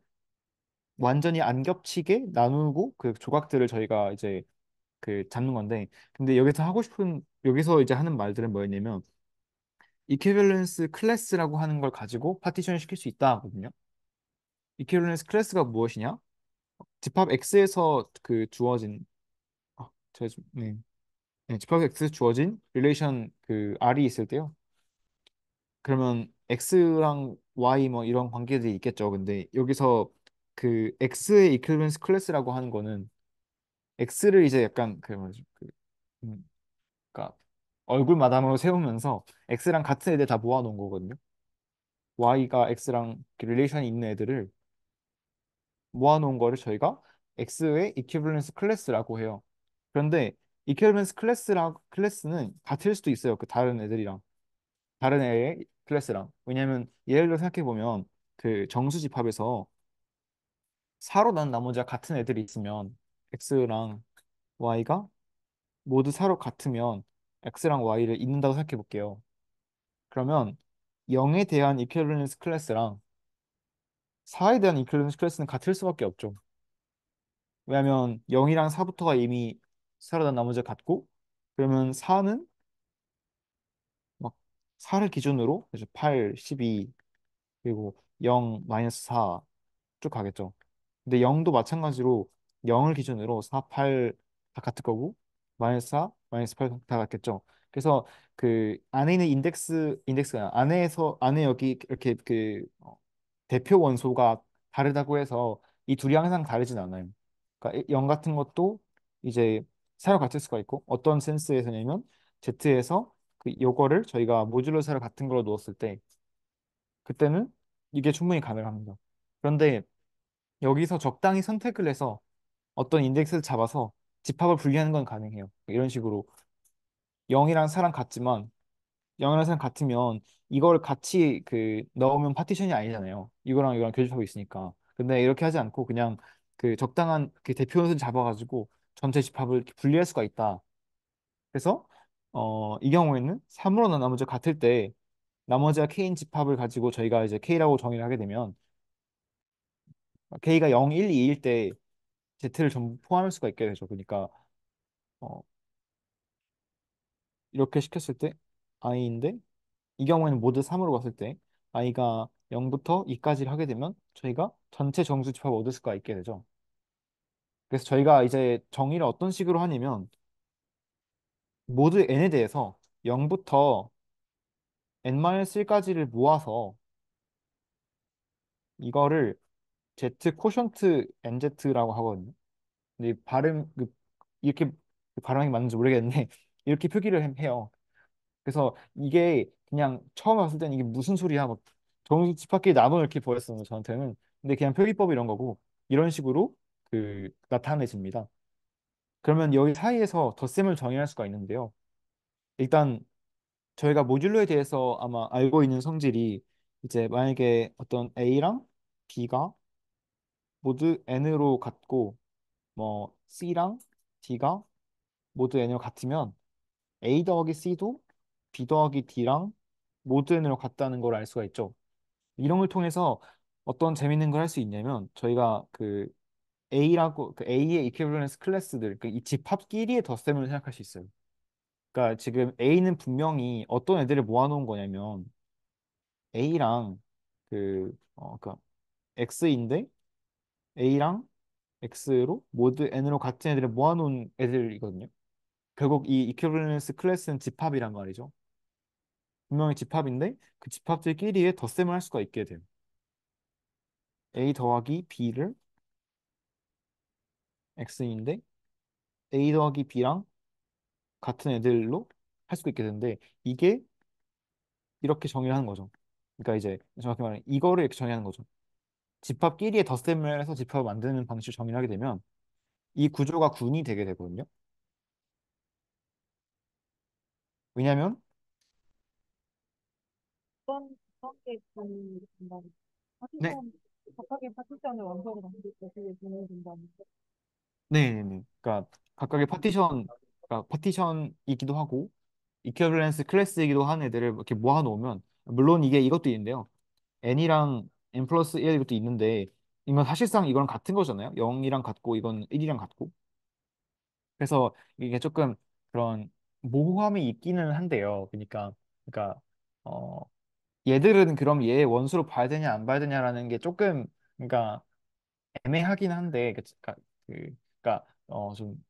완전히 안 겹치게 나누고 그 조각들을 저희가 이제 잡는 건데 근데 여기서 이제 하는 말들은 뭐였냐면 이퀴밸런스 클래스라고 하는 걸 가지고 파티션을 시킬 수 있다 하거든요. 이퀴밸런스 클래스가 무엇이냐? 집합 X에서 주어진 네. 네, 집합 X에서 주어진 릴레이션 R이 있을 때요. 그러면 x랑 y 뭐 이런 관계들이 있겠죠. 근데 여기서 그 x의 이퀄리런스 클래스라고 하는 거는 x를 이제 약간 그 뭐지 그러니까 얼굴 마담으로 세우면서 x랑 같은 애들 다 모아놓은 거거든요. y가 x랑 릴레이션이 있는 애들을 모아놓은 거를 저희가 x의 이퀴밸런스 클래스라고 해요. 그런데 이퀴밸런스 클래스는 같을 수도 있어요. 그 다른 애들이랑 다른 애의 클래스랑. 왜냐면 예를 들어 생각해 보면 그 정수 집합에서 4로 난 나머지가 같은 애들이 있으면 x랑 y가 모두 4로 같으면 x랑 y를 잇는다고 생각해 볼게요. 그러면 0에 대한 이퀴밸런스 클래스랑 4에 대한 이퀴밸런스 클래스는 같을 수밖에 없죠. 왜냐면 0이랑 4부터가 이미 살아난 나머지가 같고 그러면 4는 막 4를 기준으로 이제 8, 12 그리고 0, 마이너스 4 쭉 가겠죠. 근데 0도 마찬가지로 0을 기준으로 4, 8 다 같을 거고 마이너스 4, 마이너스 8 다 같겠죠. 그래서 그 안에 있는 인덱스가 안에 여기 이렇게 대표 원소가 다르다고 해서 이 둘이 항상 다르진 않아요. 그러니까 0 같은 것도 이제 사로 같을 수가 있고 어떤 센스에서냐면 Z에서 그 요거를 저희가 모듈러 사로 같은 걸로 넣었을 때 그때는 이게 충분히 가능합니다. 그런데 여기서 적당히 선택을 해서 어떤 인덱스를 잡아서 집합을 분리하는 건 가능해요. 이런 식으로 0이랑 4랑 같지만 0이랑 4랑 같으면 이걸 같이 그 넣으면 파티션이 아니잖아요. 이거랑 이거랑 교집합이 있으니까. 근데 이렇게 하지 않고 그냥 그 적당한 그 대표 연수를 잡아가지고 전체 집합을 이렇게 분리할 수가 있다. 그래서 이 경우에는 3으로 나머지 같을 때 나머지가 K인 집합을 가지고 저희가 이제 K라고 정의를 하게 되면 K가 0, 1, 2일 때 Z를 전부 포함할 수가 있게 되죠. 그러니까 어, 이렇게 시켰을 때 i인데 이 경우에는 모두 3으로 갔을 때 i가 0부터 2까지를 하게 되면 저희가 전체 정수 집합을 얻을 수가 있게 되죠. 그래서 저희가 이제 정의를 어떤 식으로 하냐면 모두 n에 대해서 0부터 n-1까지를 모아서 이거를 Z 코션트 NZ라고 하거든요. 근데 이렇게 발음이 맞는지 모르겠는데 이렇게 표기를 해요. 그래서 이게 그냥 처음 봤을 때는 이게 무슨 소리야? 막 정식 집합끼리 나눠 이렇게 보였어요, 저한테는. 근데 그냥 표기법 이런 거고 이런 식으로 그 나타내집니다. 그러면 여기 사이에서 덧셈을 정의할 수가 있는데요. 일단 저희가 모듈러에 대해서 아마 알고 있는 성질이 이제 만약에 어떤 A랑 B가 모두 N으로 같고 뭐 C랑 D가 모두 N으로 같으면 A 더하기 C도 B 더하기 D랑 모두 N으로 같다는 걸 알 수가 있죠. 이런 걸 통해서 어떤 재밌는 걸 할 수 있냐면 저희가 그 A의 이퀴밸런스 클래스들 그 이 집합끼리의 덧셈을 생각할 수 있어요. 그러니까 지금 A는 분명히 어떤 애들을 모아놓은 거냐면 A랑 그러니까 X인데 A랑 X로 모두 N으로 같은 애들을 모아놓은 애들이거든요. 결국 이 이퀴밸런스 클래스는 집합이란 말이죠. 분명히 집합인데 그 집합들끼리의 덧셈을 할 수가 있게 돼요. A 더하기 B를 X인데 A 더하기 B랑 같은 애들로 할 수도 있게 되는데 이게 이렇게 정의를 하는 거죠. 그러니까 이제 정확히 말하면 이거를 이렇게 정의하는 거죠. 집합끼리의 덧셈을 해서 집합을 만드는 방식을 정의를 하게 되면 이 구조가 군이 되게 되거든요. 왜냐하면 어떤 게 된다는 네, 파티션, 각각의 파티션을 완성을 만들 때 그게 도움이 된다는 거. 네네네. 그러니까 각각의 그러니까 파티션이기도 하고 이퀴밸런스 클래스이기도 한 애들을 이렇게 모아놓으면 물론 이게 이것도 있는데요. n이랑 n 플러스 1 이것도 있는데 이건 사실상 이거랑 같은 거잖아요. 0이랑 같고 이건 1이랑 같고. 그래서 이게 조금 그런 모호함이 있기는 한데요. 그러니까 어 얘들은 그럼 얘 원수로 봐야 되냐 안 봐야 되냐라는 게 조금 그러니까 애매하긴 한데 그러니까 좀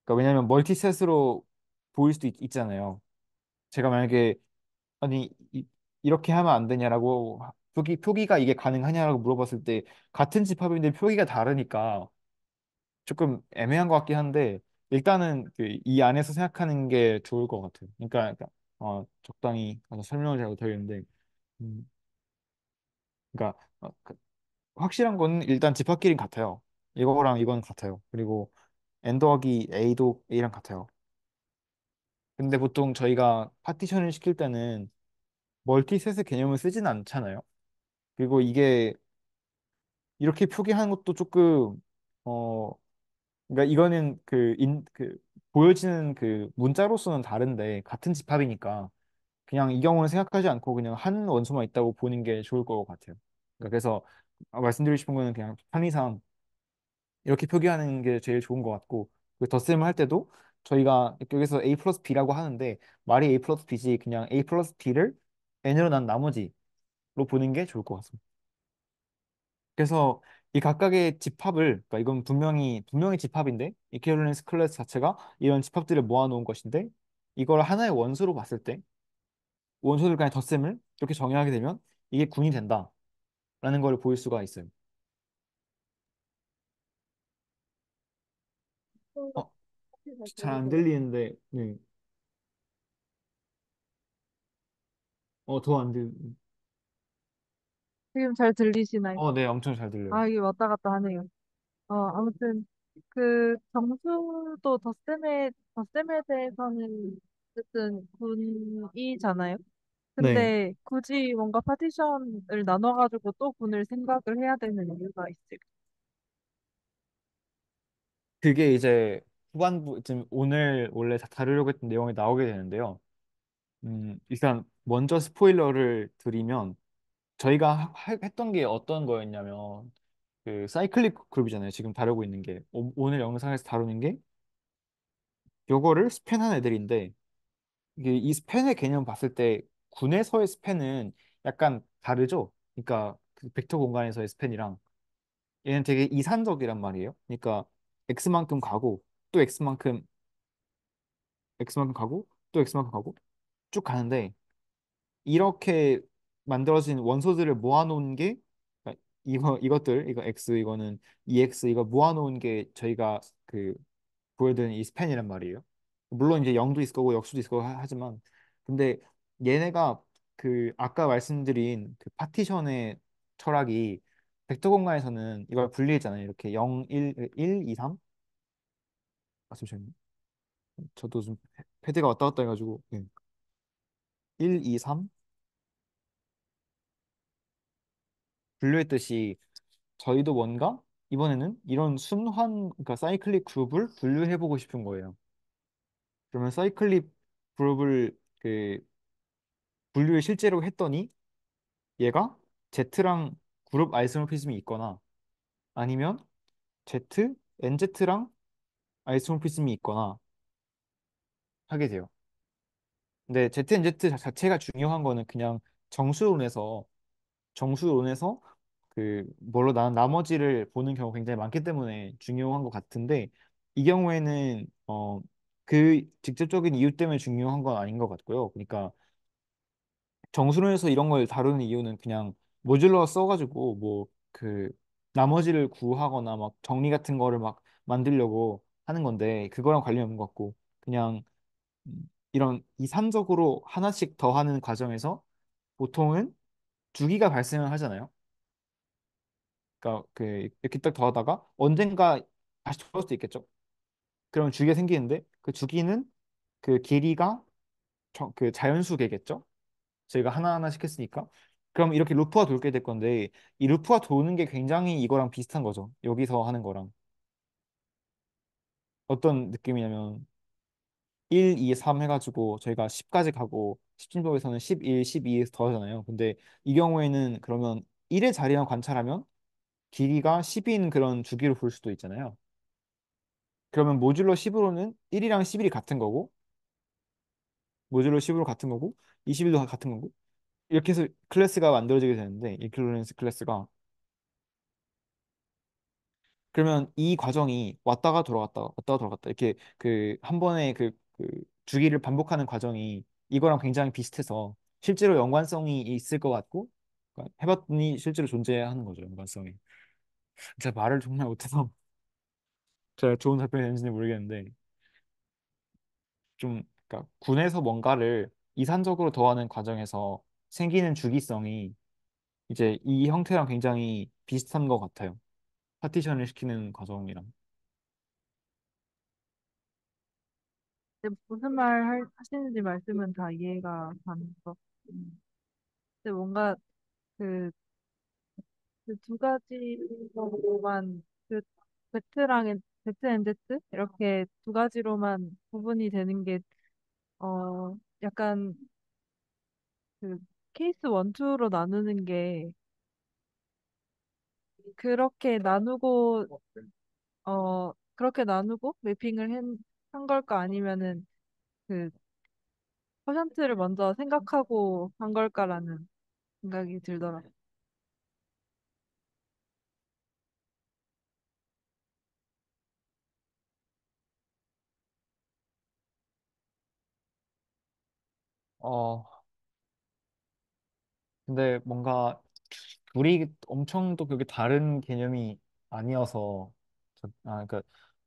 그러니까 왜냐면 멀티셋으로 보일 수도 있잖아요. 제가 만약에 아니 이렇게 하면 안 되냐라고 표기가 이게 가능하냐라고 물어봤을 때 같은 집합인데 표기가 다르니까 조금 애매한 것 같긴 한데 일단은 이 안에서 생각하는 게 좋을 것 같아요. 그러니까 적당히 설명을 잘 못하겠는데 음, 그러니까 확실한 건 일단 집합끼리는 같아요. 이거랑 이건 같아요. 그리고 n 더하기 a도 a랑 같아요. 근데 보통 저희가 파티션을 시킬 때는 멀티셋의 개념을 쓰진 않잖아요. 그리고 이게 이렇게 표기하는 것도 조금 어 그러니까 이거는 보여지는 그 문자로서는 다른데 같은 집합이니까 그냥 이 경우는 생각하지 않고 그냥 한 원소만 있다고 보는 게 좋을 것 같아요. 그러니까 그래서 말씀드리고 싶은 거는 그냥 편의상 이렇게 표기하는 게 제일 좋은 것 같고 그 덧셈을 할 때도 저희가 여기서 a 플러스 b라고 하는데 말이 a 플러스 b지 그냥 a 플러스 b를 n으로 난 나머지로 보는 게 좋을 것 같습니다. 그래서 이 각각의 집합을 그러니까 이건 분명히 집합인데 이퀴밸런스 클래스 자체가 이런 집합들을 모아놓은 것인데 이걸 하나의 원소로 봤을 때 원소들 간의 덧셈을 이렇게 정의하게 되면 이게 군이 된다라는 걸 보일 수가 있어요. 어, 잘 안 들리는데 네. 더 안 들. 지금 잘 들리시나요? 네, 엄청 잘 들려요. 아, 이게 왔다 갔다 하네요. 아무튼, 그, 정수도 덧셈에 대해서는 어쨌든 군이잖아요. 네. 근데 굳이 뭔가 파티션을 나눠가지고 또 군을 생각을 해야 되는 이유가 있을까? 그게 이제 후반부 지금 오늘 원래 다루려고 했던 내용이 나오게 되는데요. 일단 먼저 스포일러를 드리면 저희가 했던 게 어떤 거였냐면 그 사이클릭 그룹이잖아요. 지금 다루고 있는 게 오늘 영상에서 다루는 게 요거를 스팬한 애들인데 이게 이 스팬의 개념 봤을 때 군에서의 스팬은 약간 다르죠. 그러니까 그 벡터 공간에서의 스팬이랑 얘는 되게 이산적이란 말이에요. 그러니까 x만큼 가고 또 x만큼 가고 또 x만큼 가고 쭉 가는데 이렇게 만들어진 원소들을 모아놓은 게 그러니까 이거 x 이거는 2x 이거 모아놓은 게 저희가 보여드린 이 스팬이란 말이에요. 물론 이제 0도 있을 거고 역수도 있을 거고 하지만 근데 얘네가 아까 말씀드린 그 파티션의 철학이 벡터 공간에서는 이걸 분리했잖아요. 이렇게 0, 1, 2, 3. 잠시만요. 저도 좀 패드가 왔다 갔다 해가지고 1, 2, 3 분류했듯이 저희도 뭔가 이번에는 이런 그러니까 사이클릭 그룹을 분류해보고 싶은 거예요. 그러면 사이클릭 그룹을 분류를 실제로 했더니 얘가 Z랑 그룹 아이소모피즘이 있거나 아니면 Z, NZ랑 아이소모피즘이 있거나 하게 돼요. 근데 Z, NZ 자체가 중요한 거는 그냥 정수론에서 정수론에서 뭘로 나머지를 보는 경우가 굉장히 많기 때문에 중요한 것 같은데 이 경우에는 직접적인 이유 때문에 중요한 건 아닌 것 같고요. 그러니까 정수론에서 이런 걸 다루는 이유는 그냥 모듈러 써가지고 뭐 나머지를 구하거나 막 정리 같은 거를 막 만들려고 하는 건데 그거랑 관련이 없는 것 같고 그냥 이런 이산적으로 하나씩 더하는 과정에서 보통은 주기가 발생을 하잖아요. 그러니까 이렇게 딱 더하다가 언젠가 다시 돌아올 수도 있겠죠. 그러면 주기가 생기는데 그 주기는 길이가 자연수겠죠. 저희가 하나하나 시켰으니까. 그럼 이렇게 루프가 돌게 될 건데 이 루프가 도는 게 굉장히 이거랑 비슷한 거죠. 여기서 하는 거랑. 어떤 느낌이냐면 1, 2, 3 해가지고 저희가 10까지 가고 10진법에서는 11, 12에서 더하잖아요. 근데 이 경우에는 그러면 1의 자리만 관찰하면 길이가 10인 그런 주기로 볼 수도 있잖아요. 그러면 모듈러 10으로는 1이랑 11이 같은 거고 모듈러 10으로 같은 거고 21도 같은 거고 이렇게 해서 클래스가 만들어지게 되는데 이퀴밸런스 클래스가 그러면 이 과정이 왔다가 돌아갔다 이렇게 한 번에 주기를 반복하는 과정이 이거랑 굉장히 비슷해서 실제로 연관성이 있을 것 같고 그러니까 해봤더니 실제로 존재하는 거죠, 연관성이. 제가 말을 정말 못해서 제가 좋은 답변이 되는지는 모르겠는데 좀 그러니까 군에서 뭔가를 이산적으로 더하는 과정에서 생기는 주기성이 이제 이 형태랑 굉장히 비슷한 것 같아요. 파티션을 시키는 과정이랑. 근데 무슨 하시는지 말씀은 다 이해가 가는 것. 근데 뭔가 그, 그 두 가지로만 그 베트 앤 제트 이렇게 두 가지로만 구분이 되는 게 약간 그 케이스 원, 투로 나누는 게 그렇게 나누고 그렇게 나누고 매핑을 한 걸까 아니면은 그 퍼센트를 먼저 생각하고 한 걸까라는 생각이 들더라고요. 어, 근데 뭔가 둘이 엄청 또 그게 다른 개념이 아니어서 그러니까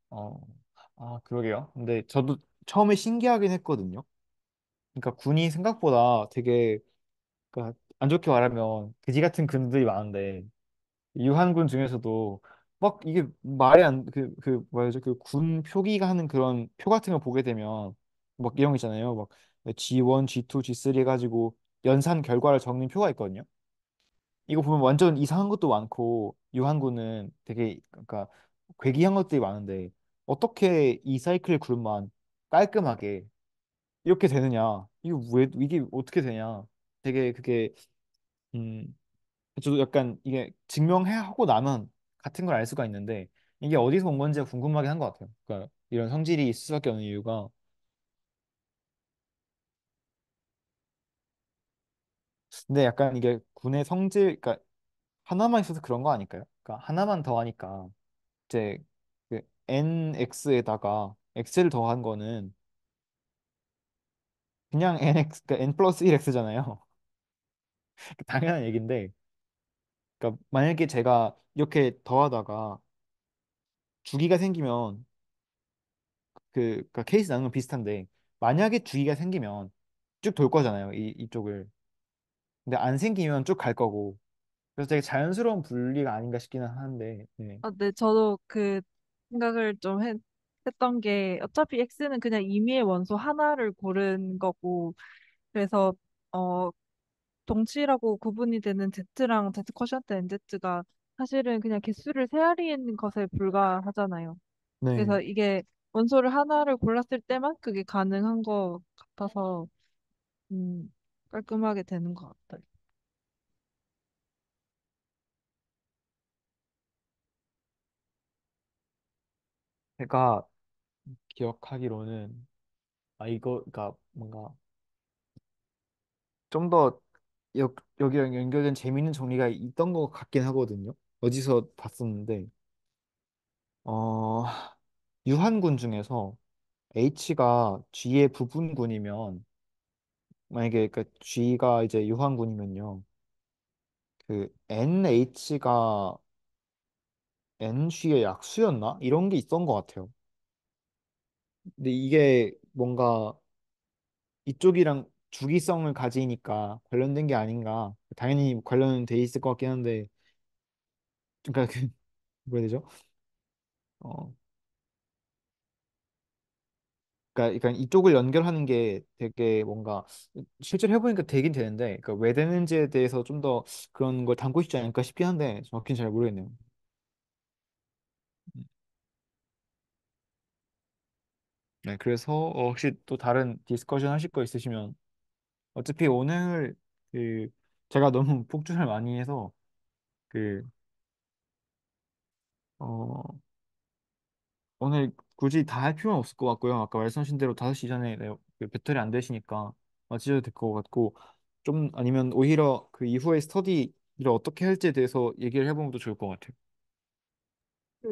어, 그러게요. 근데 저도 처음에 신기하긴 했거든요. 그러니까 군이 생각보다 되게 그러니까 안 좋게 말하면 그지 같은 군들이 많은데 유한군 중에서도 막 이게 말이 안 그 뭐야죠 그 군 표기가 하는 그런 표 같은 거 보게 되면 막 이런 거 있잖아요. 막 G1, G2, G3 해가지고 연산 결과를 적는 표가 있거든요. 이거 보면 완전 이상한 것도 많고 유한군은 되게 그러니까 괴기한 것들이 많은데 어떻게 이 사이클 그룹만 깔끔하게 이렇게 되느냐? 이거 왜 이게 어떻게 되냐? 되게 그게 음 저도 약간 이게 증명해야 하고 나면 같은 걸 알 수가 있는데 이게 어디서 온 건지 궁금하게 한 것 같아요. 그러니까 이런 성질이 있을 수밖에 없는 이유가 근데 약간 이게 군의 성질 그러니까 하나만 있어서 그런 거 아닐까요? 그러니까 하나만 더하니까 이제 그 nx에다가 x를 더한 거는 그냥 nx 그러니까 n 플러스 1x잖아요. 당연한 얘기인데 그러니까 만약에 제가 이렇게 더하다가 주기가 생기면 그러니까 케이스 나누는 건 비슷한데 만약에 주기가 생기면 쭉 돌 거잖아요. 이쪽을. 근데 안 생기면 쭉 갈 거고. 그래서 되게 자연스러운 분리가 아닌가 싶기는 한데. 네. 네, 저도 그 생각을 좀 했던 게 어차피 X는 그냥 임의의 원소 하나를 고른 거고 그래서 어 동치라고 구분이 되는 Z랑 Z 쿼션트 NZ가 사실은 그냥 개수를 세아리인 것에 불과하잖아요. 네. 그래서 이게 원소를 하나를 골랐을 때만 그게 가능한 것 같아서 음, 깔끔하게 되는 것 같아요. 제가 기억하기로는 이거 그러니까 뭔가 좀 더 여기랑 연결된 재밌는 정리가 있던 것 같긴 하거든요. 어디서 봤었는데 어 유한군 중에서 H가 G의 부분군이면 만약에 그 G가 이제 유한군이면요. 그 NH가 NG의 약수였나? 이런 게 있던 것 같아요. 근데 이게 뭔가 이쪽이랑 주기성을 가지니까 관련된 게 아닌가. 당연히 관련돼 있을 것 같긴 한데, 그러니까 그 뭐라 해야 되죠? 어, 그러니까 이쪽을 연결하는 게 되게 뭔가 실제로 해보니까 되긴 되는데, 그러니까 왜 되는지에 대해서 좀 더 그런 걸 담고 싶지 않을까 싶긴 한데, 정확히는 잘 모르겠네요. 네, 그래서 혹시 또 다른 디스커션 하실 거 있으시면 어차피 오늘 그 제가 너무 폭주를 많이 해서 그 오늘 굳이 다 할 필요는 없을 것 같고요. 아까 말씀하신 대로 5시 전에 그 배터리 안 되시니까 마치셔도 될 것 같고 좀 아니면 오히려 그 이후에 스터디를 어떻게 할지에 대해서 얘기를 해보면 더 좋을 것 같아요. 그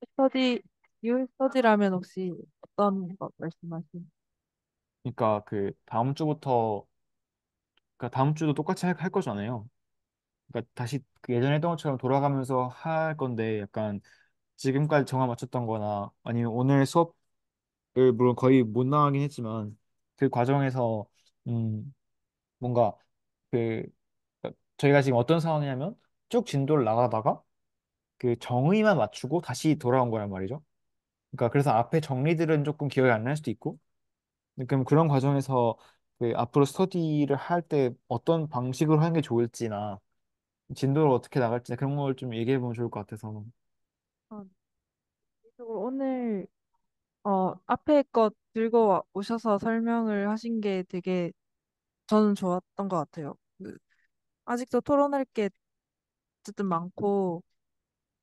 스터디, 유 스터디라면 혹시 어떤 거 말씀하신? 그러니까 그 다음 주부터 그러니까 다음 주도 똑같이 할 거잖아요. 그러니까 다시 그 예전에 했던 것처럼 돌아가면서 할 건데 약간 지금까지 정화 맞췄던 거나 아니면 오늘 수업을 물론 거의 못 나가긴 했지만 그 과정에서 뭔가 그 저희가 지금 어떤 상황이냐면 쭉 진도를 나가다가 그 정의만 맞추고 다시 돌아온 거란 말이죠. 그러니까 그래서 앞에 정리들은 조금 기억이 안 날 수도 있고 그럼 그런 과정에서 그 앞으로 스터디를 할 때 어떤 방식으로 하는 게 좋을지나 진도를 어떻게 나갈지 그런 걸 좀 얘기해 보면 좋을 것 같아서. 어, 그리고 오늘 앞에 것 들고 오셔서 설명을 하신 게 되게 저는 좋았던 것 같아요. 아직도 토론할 게 어쨌든 많고,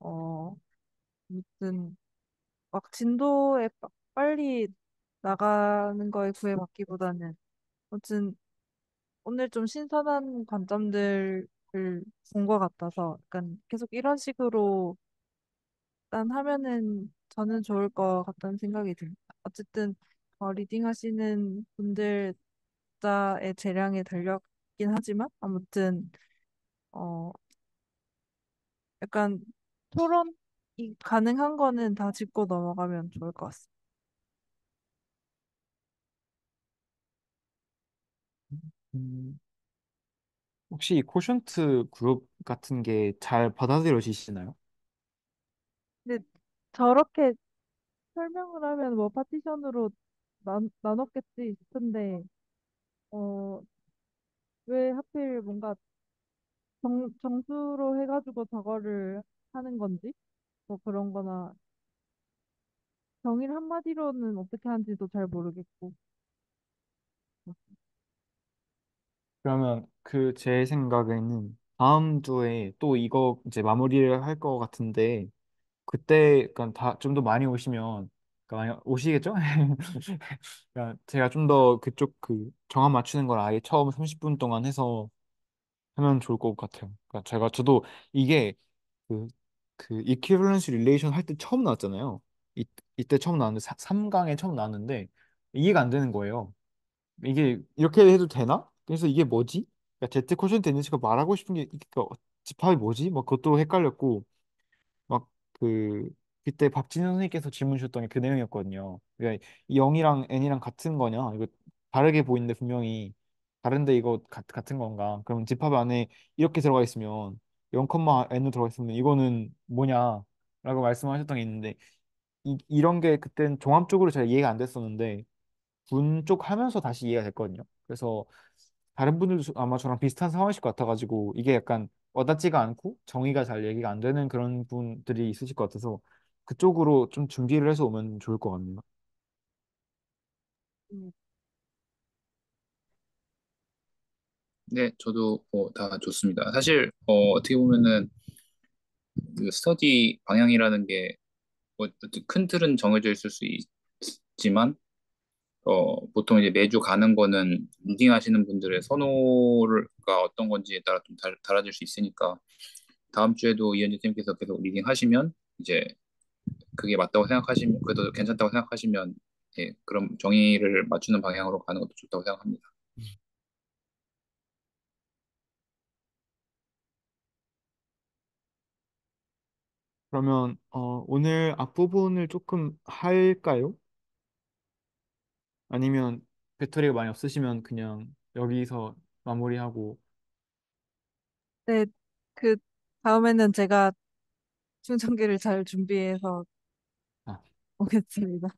어, 무슨 막 진도에 빨리 나가는 거에 구애받기보다는 아무튼 오늘 좀 신선한 관점들을 본 것 같아서 약간 계속 이런 식으로 일단 하면은 저는 좋을 것 같다는 생각이 듭니다. 어쨌든 리딩 하시는 분들 숫자의 재량에 달렸긴 하지만 아무튼 어 약간 토론이 가능한 거는 다 짚고 넘어가면 좋을 것 같습니다. 음, 혹시 이 코션트 그룹 같은 게 잘 받아들여지시나요? 근데 저렇게 설명을 하면 뭐 파티션으로 나눴겠지 싶은데 어 왜 하필 뭔가 정수로 해가지고 저거를 하는 건지 뭐 그런 거나 정의를 한마디로는 어떻게 하는지도 잘 모르겠고. 그러면 그 제 생각에는 다음 주에 또 이거 이제 마무리를 할 것 같은데 그때 그러니까 다 좀 더 많이 오시면 그러니까 많이 오시겠죠? 그러니까 제가 좀 더 그쪽 그 정합 맞추는 걸 아예 처음 30분 동안 해서 하면 좋을 것 같아요. 그러니까 저도 이게 그, 그 equivalence relation 할 때 처음 나왔잖아요. 이때 처음 나왔는데 3강에 처음 나왔는데 이해가 안 되는 거예요. 이게 이렇게 해도 되나? 그래서 이게 뭐지? 그러니까 Z 코션 데니스가 말하고 싶은 게 그러니까 집합이 뭐지? 막 그것도 헷갈렸고 막 그 그때 박진현 선생님께서 질문 주셨던 게 그 내용이었거든요. 그러니까 이 0이랑 n이랑 같은 거냐? 이거 다르게 보이는데 분명히 다른데 이거 같은 건가? 그럼 집합 안에 이렇게 들어가 있으면 0, n으로 들어가 있으면 이거는 뭐냐? 라고 말씀하셨던 게 있는데 이런 게 그땐 종합적으로 잘 이해가 안 됐었는데 군 쪽 하면서 다시 이해가 됐거든요. 그래서 다른 분들도 아마 저랑 비슷한 상황이실 것 같아가지고 이게 약간 와닿지가 않고 정의가 잘 얘기가 안 되는 그런 분들이 있으실 것 같아서 그쪽으로 좀 준비를 해서 오면 좋을 것 같네요. 음, 네, 저도 다 좋습니다. 사실 어떻게 보면은 그 스터디 방향이라는 게 어쨌든 큰 틀은 정해져 있을 수 있지만 보통 이제 매주 가는 거는 리딩 하시는 분들의 선호가 어떤 건지에 따라 좀 달라질 수 있으니까 다음 주에도 이현재 쌤께서 계속 리딩 하시면 이제 그게 맞다고 생각하시면 그래도 괜찮다고 생각하시면 예, 그럼 정의를 맞추는 방향으로 가는 것도 좋다고 생각합니다. 음. 그러면 오늘 앞부분을 조금 할까요? 아니면 배터리가 많이 없으시면 그냥 여기서 마무리하고 네, 그 다음에는 제가 충전기를 잘 준비해서 아, 오겠습니다.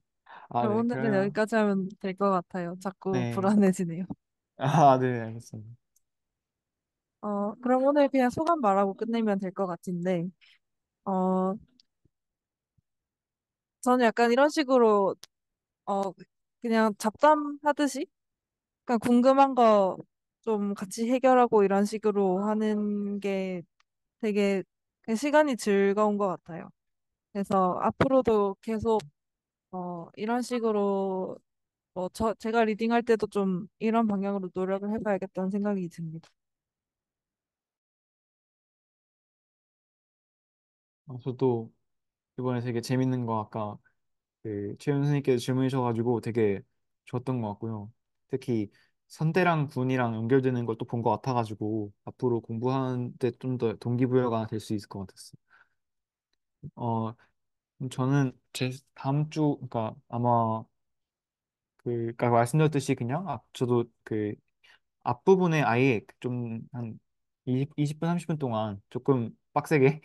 그럼 네, 오늘은 그러면 여기까지 하면 될 것 같아요. 자꾸 네. 불안해지네요. 네, 알겠습니다. 그럼 오늘 그냥 소감 말하고 끝내면 될 것 같은데, 어, 저는 약간 이런 식으로, 어, 그냥 잡담하듯이, 그냥 궁금한 거 좀 같이 해결하고 이런 식으로 하는 게 되게 그냥 시간이 즐거운 것 같아요. 그래서 앞으로도 계속, 이런 식으로, 제가 리딩할 때도 좀 이런 방향으로 노력을 해봐야겠다는 생각이 듭니다. 저도 이번에 되게 재밌는 거 아까 그 최윤 선생님께서 질문해 주셔가지고 되게 좋았던 것 같고요. 특히 선대랑 군이랑 연결되는 걸 또 본 것 같아가지고 앞으로 공부하는데 좀 더 동기부여가 될 수 있을 것 같았어요. 어, 저는 제 다음 주, 그러니까 아마 그니까 말씀드렸듯이 그냥 저도 그 앞부분에 아예 좀 한 20분, 30분 동안 조금 빡세게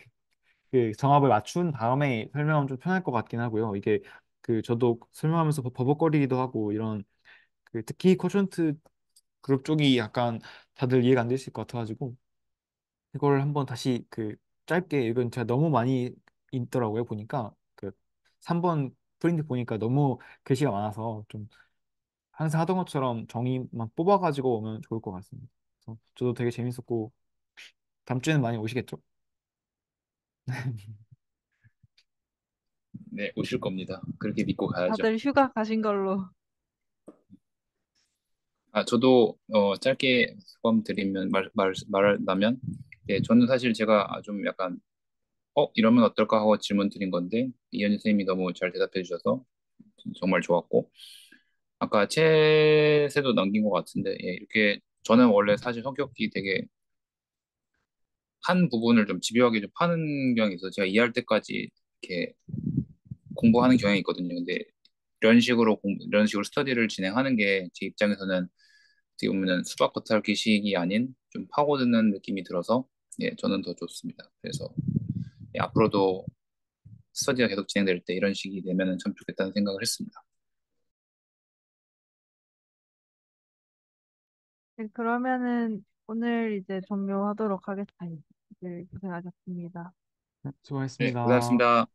그 정합을 맞춘 다음에 설명하면 좀 편할 것 같긴 하고요. 이게 그 저도 설명하면서 버벅거리기도 하고 이런 그 특히 쿼션트 그룹 쪽이 약간 다들 이해가 안 되실 것 같아가지고 이걸 한번 다시 그 짧게 이건 제가 너무 많이 있더라고요. 보니까 그 3번 프린트 보니까 너무 글씨가 많아서 좀 항상 하던 것처럼 정의만 뽑아가지고 오면 좋을 것 같습니다. 그래서 저도 되게 재밌었고 다음 주에는 많이 오시겠죠? 네, 오실 겁니다. 그렇게 믿고 가야죠. 다들 휴가 가신 걸로. 아, 저도 짧게 소감 드리면 말하면, 예, 저는 사실 제가 좀 약간 이러면 어떨까 하고 질문 드린 건데 이현희 선생님이 너무 잘 대답해 주셔서 정말 좋았고 아까 챗에도 남긴 것 같은데 예, 이렇게 저는 원래 사실 성격이 되게 한 부분을 좀 집요하게 좀 파는 경향이 있어서 제가 이해할 때까지 이렇게 공부하는 경향이 있거든요. 근데 이런 식으로 스터디를 진행하는 게 제 입장에서는 어떻게 보면은 수박 겉핥기식이 아닌 좀 파고드는 느낌이 들어서 예, 저는 더 좋습니다. 그래서 예, 앞으로도 스터디가 계속 진행될 때 이런 식이 되면은 참 좋겠다는 생각을 했습니다. 네, 그러면은 오늘 이제 종료하도록 하겠습니다. 네, 고생하셨습니다. 네, 네, 수고하셨습니다. 고생하셨습니다.